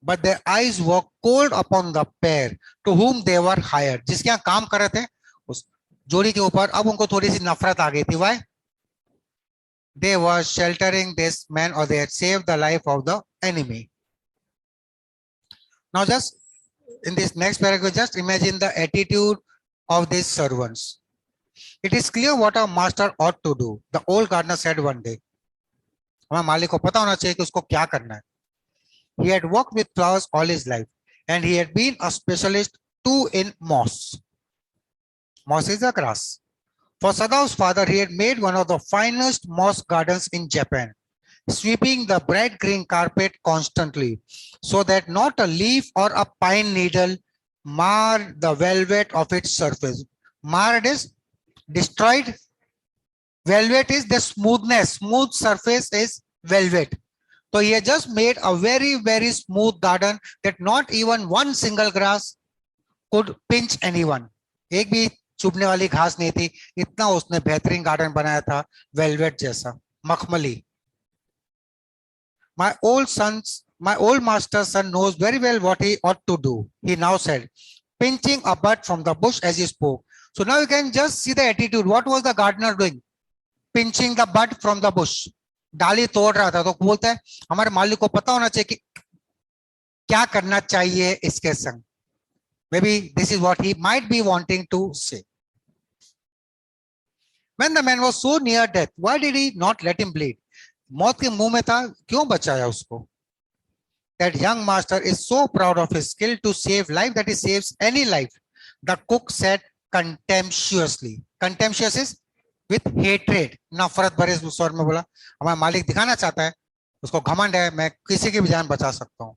but their eyes were cold upon the pair to whom they were hired. जिसके यहाँ काम कर रहे थे उस जोड़ी के ऊपर अब उनको थोड़ी सी नफरत आ गई थी. Why? They were sheltering this man, or they had saved the life of the enemy. Now just in this next paragraph, just imagine the attitude of these servants. It is clear what our master ought to do, the old gardener said one day. हमारे मालिक को पता होना चाहिए कि उसको क्या करना है. He had worked with flowers all his life, and he had been a specialist too in moss. Moss is a grass. For Sadao's father, he had made one of the finest moss gardens in Japan, sweeping the bright green carpet constantly, so that not a leaf or a pine needle marred the velvet of its surface. Marred is destroyed. Velvet is the smoothness. Smooth surface is velvet. So he had just made a very, very smooth garden that not even one single grass could pinch anyone. एक भी चुभने वाली घास नहीं थी. इतना उसने बेहतरीन garden बनाया था, वेलवेट जैसा, मखमली. My old master's son knows very well what he ought to do, he now said, pinching a bud from the bush as he spoke. So now you can just see the attitude. What was the gardener doing? Pinching the bud from the bush. डाली तोड़ रहा था. तो बोलता है हमारे मालिक को पता होना चाहिए कि क्या करना चाहिए इसके संग. Maybe this is what he might be wanting to say. When the man was so near death, why did he not let him bleed? मौत के मुंह में था, क्यों बचाया उसको? That young master is so proud of his skill to save life that he saves any life, the cook said contemptuously. Contemptuous is with hatred. नफरत भरे स्वर में बोला. हमारा मालिक दिखाना चाहता है, उसको घमंड है, मैं किसी की भी जान बचा सकता हूँ.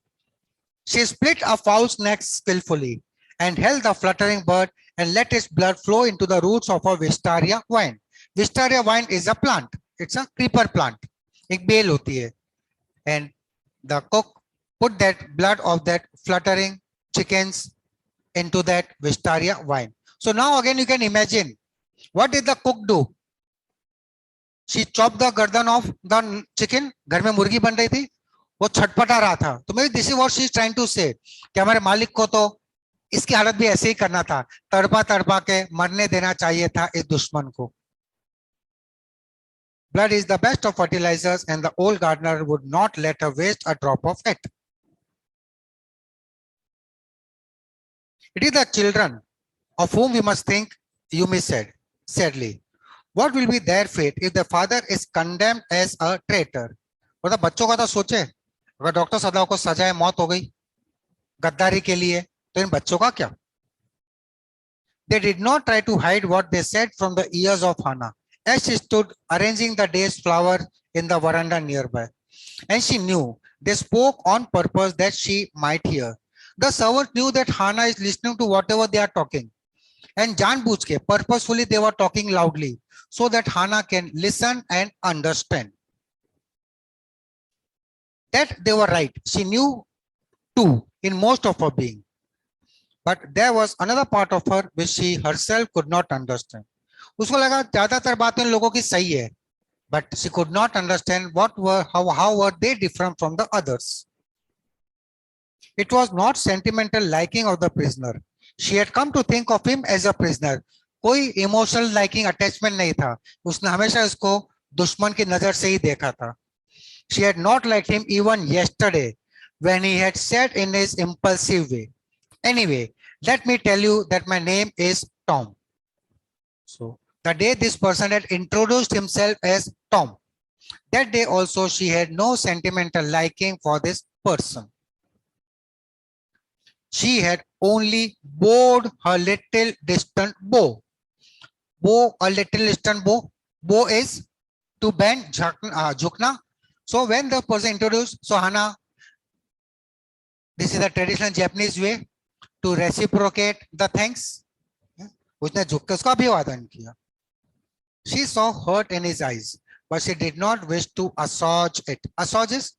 She split a fowl's neck skillfully and held the fluttering bird and let its blood flow into the roots of a wisteria vine. Wisteria vine is a plant. It's a creeper plant. एक bell होती है. And the cook put that blood of that fluttering chickens into that wisteria vine. So now again you can imagine, what did the cook do? She chopped the garden of the chicken. घर में मुर्गी बन रही थी, वो छटपटा रहा था. तो maybe this is what she is trying to say, कि हमारे मालिक को तो इसकी हालत भी ऐसे ही करना था, तड़पा तड़पा के मरने देना चाहिए था इस दुश्मन को. Blood is the best of fertilizers, and the old gardener would not let her waste a drop of it. It is the children of whom we must think, Yumi said sadly. What will be their fate if the father is condemned as a traitor? मतलब बच्चों का तो सोचे, अगर doctor सदाओ को सजाए मौत हो गई गद्दारी के लिए, तो इन बच्चों का क्या? They did not try to hide what they said from the ears of Hannah, as she stood arranging the day's flowers in the veranda nearby. And she knew they spoke on purpose that she might hear. The servant knew that Hannah is listening to whatever they are talking. And जानबूझ के, purposefully they were talking loudly so that Hannah can listen and understand. That they were right, she knew too in most of her being. But there was another part of her which she herself could not understand. उसको लगा ज्यादातर बातें उन लोगों की सही है, but she could not understand how were they different from the others. It was not sentimental liking of the prisoner. She had come to think of him as a prisoner. कोई emotional liking attachment नहीं था. उसने हमेशा इसको दुश्मन की नजर से ही देखा था. She had not liked him even yesterday when he had said in his impulsive way, "Anyway, let me tell you that my name is Tom." So the day this person had introduced himself as Tom, that day also she had no sentimental liking for this person. She had only bowed her little distant bow. Bow, a little distant bow. Bow is to bend, jhukna. So when the person introduced, so Hana, this is the traditional Japanese way to reciprocate the thanks. उसने झुक के उसका अभिवादन किया. She saw hurt in his eyes, but she did not wish to assuage it. Assuage is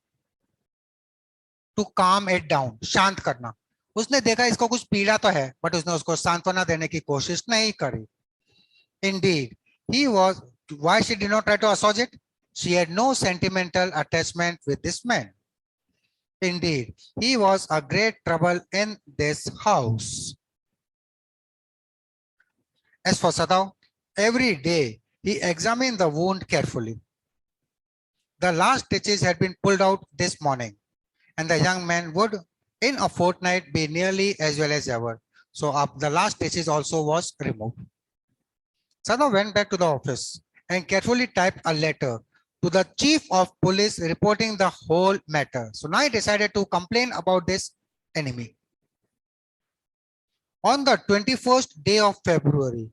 to calm it down, शांत करना. उसने देखा इसको कुछ पीड़ा तो है, but उसने उसको सांत्वना देने की कोशिश नहीं करी. Indeed, he was. Why she did not try to assuage it? She had no sentimental attachment with this man. Indeed, he was a great trouble in this house. As for Sadao, every day he examined the wound carefully. The last stitches had been pulled out this morning, and the young man would, in a fortnight, be nearly as well as ever. So the last stitches also was removed. Sadao went back to the office and carefully typed a letter to the chief of police reporting the whole matter. So now he decided to complain about this enemy. On the 21st day of February,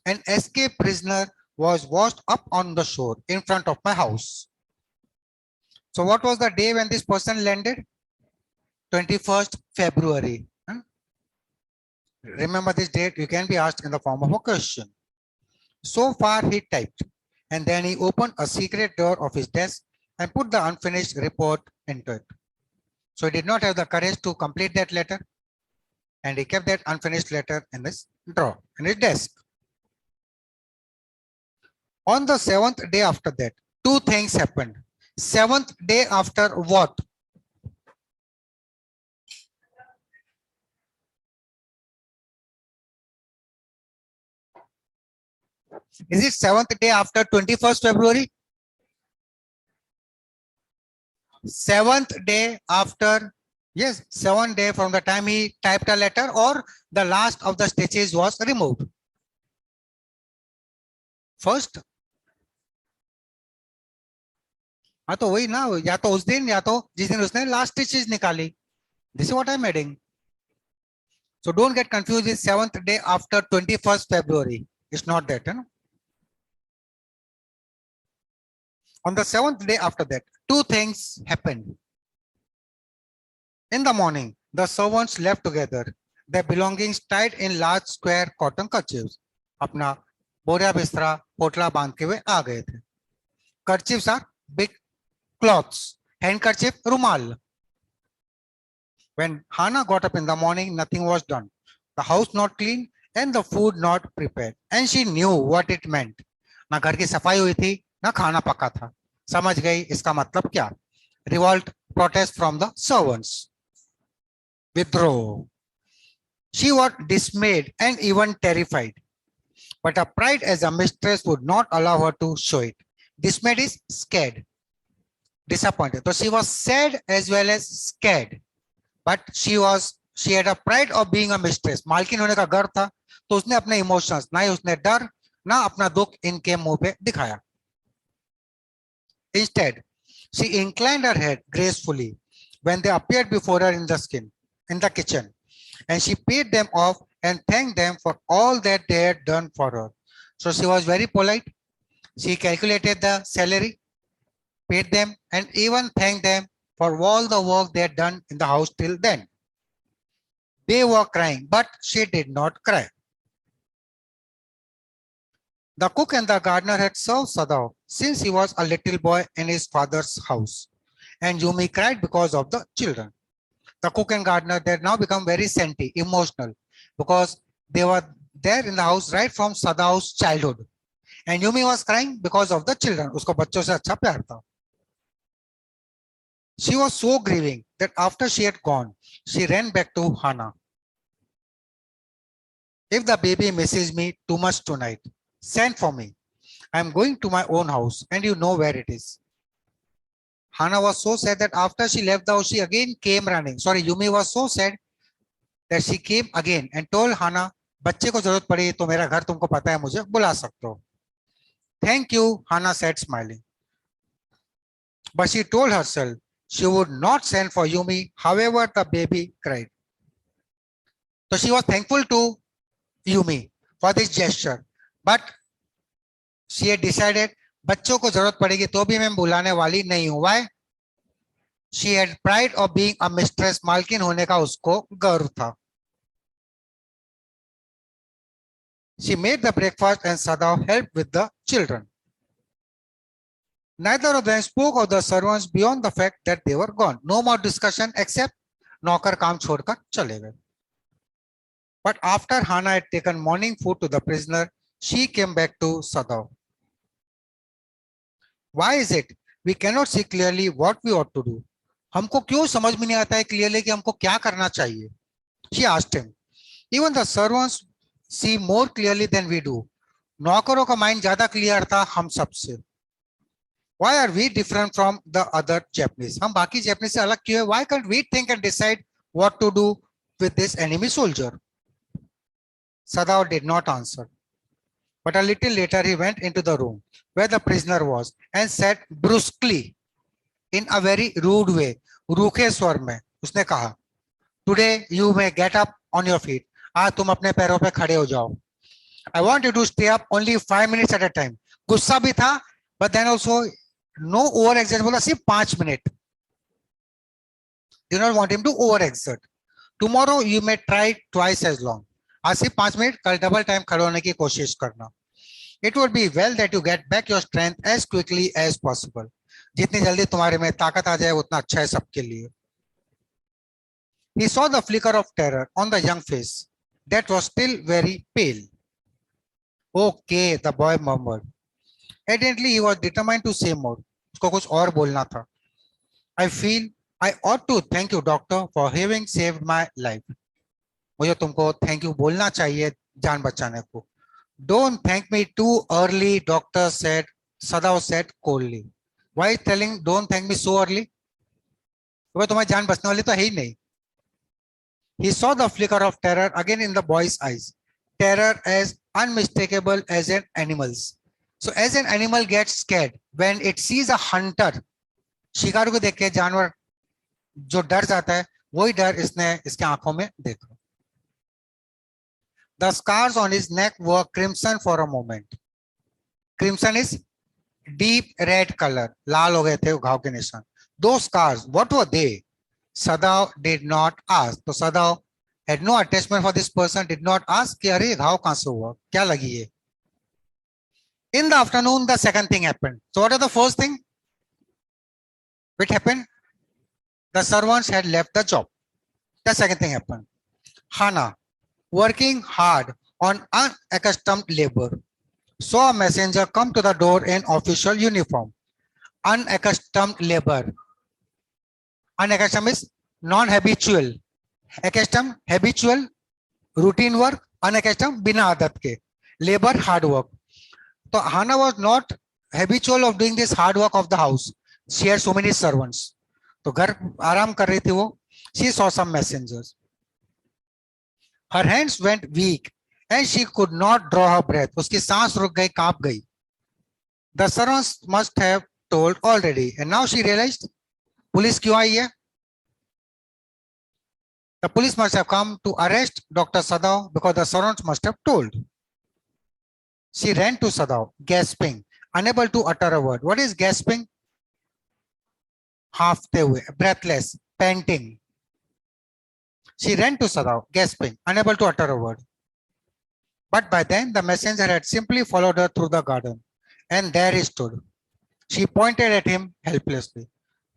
an escaped prisoner was washed up on the shore in front of my house. So what was the day when this person landed? 21st February. Remember this date, you can be asked in the form of a question. So far he typed, and then he opened a secret drawer of his desk and put the unfinished report into it. So he did not have the courage to complete that letter, and he kept that unfinished letter in his drawer, in his desk. On the 7th day after that, two things happened. 7th day after what? Is it 7th day after 21st February? 7th day after, yes, 7th day from the time he typed a letter, or the last of the stitches was removed. First. हाँ तो वही ना, या तो उस दिन या तो जिस दिन उसने लास्ट स्टिचेस निकाली. This is what I'm adding. So don't get confused with 7th day after 21st February. It's not that. On the 7th day after that, two things happened. In the morning, the servants left together, their belongings tied in large square cotton kerchiefs. अपना बोरिया बिस्तरा पोटला बांध के वे आ गए थे. Kerchiefs are big cloths. Handkerchief, rumal. When Hannah got up in the morning, nothing was done. The house not clean and the food not prepared. And she knew what it meant. ना घर की सफाई हुई थी, ना खाना पका था. समझ गई इसका मतलब क्या? Revolt, protest from the servants. Withdraw. She was dismayed and even terrified. But her pride as a mistress would not allow her to show it. Dismayed is scared. Disappointed. So she was sad as well as scared. But she had a pride of being a mistress. मालकिन होने का गर्व था, तो उसने अपने emotions, ना ही उसने डर, ना अपना दुख इनके मुंह पे दिखाया. Instead, she inclined her head gracefully when they appeared before her in the kitchen, and she paid them off and thanked them for all that they had done for her. So she was very polite. She calculated the salary, paid them, and even thanked them for all the work they had done in the house till then. They were crying, but she did not cry. The cook and the gardener had served Sadao since he was a little boy in his father's house, and Yumi cried because of the children. The cook and gardener, they had now become very senti, emotional, because they were there in the house right from Sadao's childhood. And Yumi was crying because of the children. उसको बच्चों से अच्छा प्यार था. She was so grieving that after she had gone, she ran back to Hana. If the baby misses me too much tonight, send for me. I am going to my own house and you know where it is. Hana was so sad that after she left the house, she again came running. Sorry, Yumi was so sad that she came again and told Hana, बच्चे को जरूरत पड़ी तो मेरा घर तुमको पता है, मुझे बुला सकते हो. Thank you, Hana said smiling. But she told herself she would not send for Yumi, however the baby cried. So she was thankful to Yumi for this gesture, but she had decided बच्चों को जरूरत पड़ेगी तो भी मैं बुलाने वाली नहीं हूं. Why? She had pride of being a mistress. मालकिन होने का उसको गर्व था. She made the breakfast and Sadao helped with the children. Neither of them spoke of the servants beyond the fact that they were gone. No more discussion except नौकर काम छोड़कर चले गए. But after Hana had taken morning food to the prisoner, she came back to Sadao. Why is it we cannot see clearly what we ought to do? हमको क्यों समझ में नहीं आता है clearly कि हमको क्या करना चाहिए? She asked him. Even the servants see more clearly than we do. नौकरों का माइंड ज्यादा क्लियर था हम सबसे. Why are we different from the other Japanese? हम बाकी Japanese से अलग क्यों है? Why can't we think and decide what to do with this enemy soldier? Sadao did not answer. But a little later he went into the room where the prisoner was and said brusquely, in a very rude way, रूखे स्वर में उसने कहा, Today you may get up on your feet. आज तुम अपने पैरों पे खड़े हो जाओ. I want you to stay up only 5 minutes at a time. गुस्सा भी था, but then also no overexert. बोला सिर्फ 5 minute. Do not want him to overexert. Tomorrow you may try twice as long. आज सिर्फ 5 मिनट, कल double time खड़े होने की कोशिश करना. It would be well that you get back your strength as quickly as possible. जितनी जल्दी तुम्हारे में ताकत आ जाए उतना अच्छा है सबके लिए. He saw the flicker of terror on the young face that was still very pale. Okay, the boy murmured. Evidently, he was determined to say more. उसको कुछ और बोलना था. I feel I ought to thank you, doctor, for having saved my life. मुझे तुमको thank you बोलना चाहिए जान बचाने को. Don't thank me too early, doctor said. Sadao said coldly. Why telling don't thank me so early? वो तुम्हारी जान बचने वाली तो है ही नहीं. He saw the flicker of terror again in the boy's eyes. Terror as unmistakable as an animal's. So as an animal gets scared when it sees a hunter, शिकार को देख के जानवर जो डर जाता है, वही डर इसने इसके आंखों में देखा. The scars on his neck were crimson for a moment. Crimson is deep red color. लाल हो गए थे घाव के निशान. Those scars, what were they? Sadao did not ask. तो Sadao had no attachment for this person, did not ask कि अरे घाव कहां से हुआ, क्या लगी है. In the afternoon, the second thing happened. So what is the first thing which happened? The servants had left the job. The second thing happened. Hana, working hard on unaccustomed labor, saw a messenger come to the door in official uniform. Unaccustomed labor. Unaccustomed is non-habitual. Accustomed, habitual, routine work. Unaccustomed, बिना आदत के. Labor, hard work. So Hana was not habitual of doing this hard work of the house. She had so many servants. तो घर आराम कर रही थी वो. She saw some messengers. Her hands went weak and she could not draw her breath. उसकी सांस रुक गई, कांप गई. The servants must have told already, and now she realized, police क्यों आई है? The police must have come to arrest Dr. Sadao because the servants must have told. She ran to Sadao, gasping, unable to utter a word. What is gasping? Halfte हुए, breathless, panting. She ran to Sadao, gasping, unable to utter a word. But by then, the messenger had simply followed her through the garden, and there he stood. She pointed at him helplessly.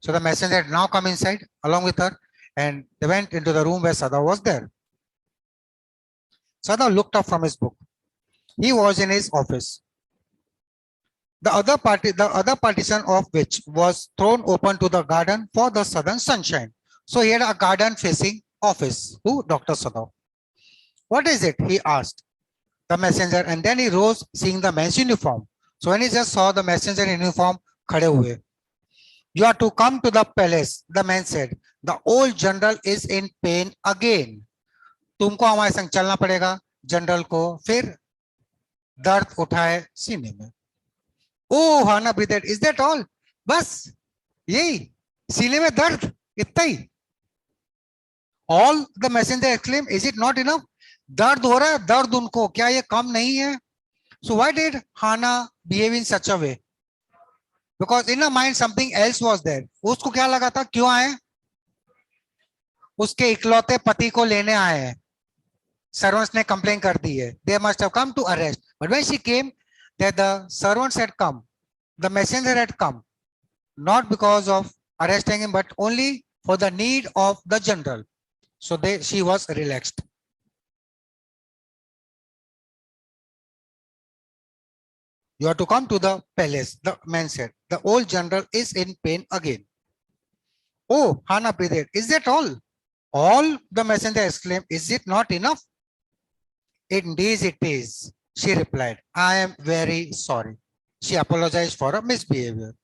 So the messenger had now come inside along with her, and they went into the room where Sadao was there. Sada looked up from his book. He was in his office. The other partition of which was thrown open to the garden for the southern sunshine. So he had a garden facing office. Who? Dr. Sada. What is it? He asked the messenger, and then he rose, seeing the man's uniform. So when he just saw the messenger in uniform, khade hue. You are to come to the palace, the man said. The old general is in pain again. तुमको हमारे संग चलना पड़ेगा general को फिर दर्द उठाए सीने में. Oh, Hannah breathed. Is that all? बस यही सीने में दर्द इतना ही. All the messenger exclaimed, is it not enough? दर्द हो रहा है, दर्द उनको, क्या ये कम नहीं है? So why did Hannah behave in such a way? Because in her mind something else was there. उसको क्या लगा था, क्यों आए? उसके इकलौते पति को लेने आए हैं. Servants ने complain कर दी है. They must have come to arrest. But when she came, that the servants had come, the messenger had come, not because of arresting him, but only for the need of the general. So she was relaxed. You are to come to the palace, the man said. The old general is in pain again. Oh, Hannah breathed. Is that all? All? The messenger exclaimed. Is it not enough? Indeed it is, she replied. I am very sorry. She apologized for her misbehavior.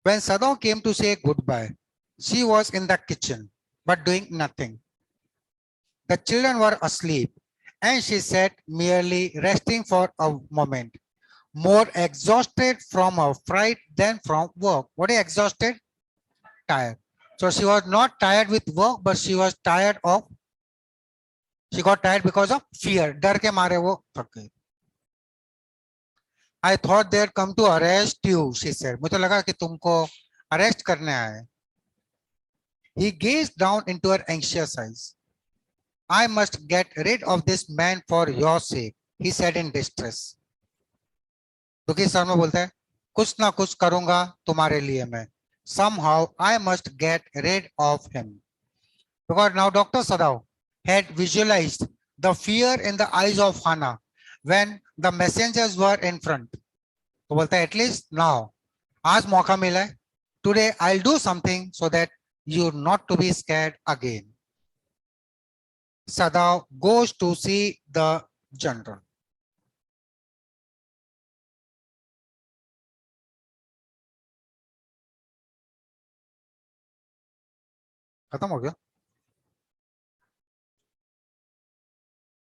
When Sadao came to say goodbye, she was in the kitchen, but doing nothing. The children were asleep, and she sat merely resting for a moment, more exhausted from her fright than from work. What is exhausted? Tired. So she was not tired with work, but she was tired of, she got tired because of fear. डर के मारे वो थक गई. I thought they had come to arrest you, she said. मुझे लगा कि तुमको arrest करने आए. He gazed down into her anxious eyes. I must get rid of this man for your sake, he said in distress. दुखी स्वर में बोलता है, कुछ ना कुछ करूंगा तुम्हारे लिए मैं. Somehow I must get rid of him. Because now Dr. Sadao had visualized the fear in the eyes of Hannah when the messengers were in front. तो बोलता है, at least now, आज मौका मिला है. Today I'll do something so that you're not to be scared again. Sadao goes to see the general. खत्म हो गया?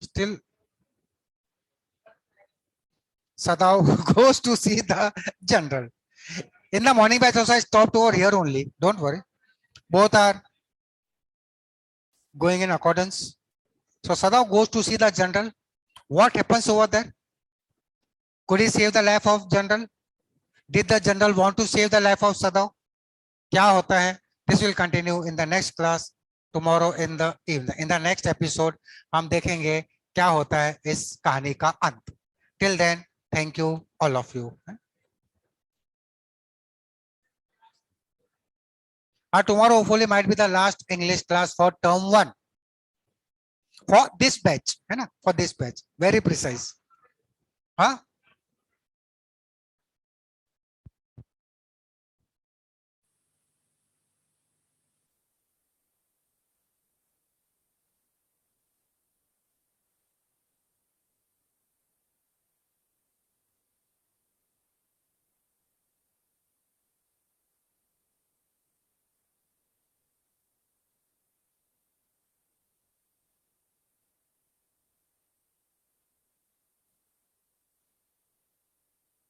Still, Sadao goes to see the general. In the morning batch also I stopped over here only. Don't worry. Both are going in accordance. So Sadao goes to see the general. What happens over there? Could he save the life of general? Did the general want to save the life of Sadao? क्या होता है? This will continue in the next class tomorrow in the evening. In the next episode, हम देखेंगे क्या होता है इस कहानी का अंत. Till then, thank you all of you. Tomorrow hopefully might be the last English class for term 1. For this batch, है ना? For this batch, very precise. हाँ?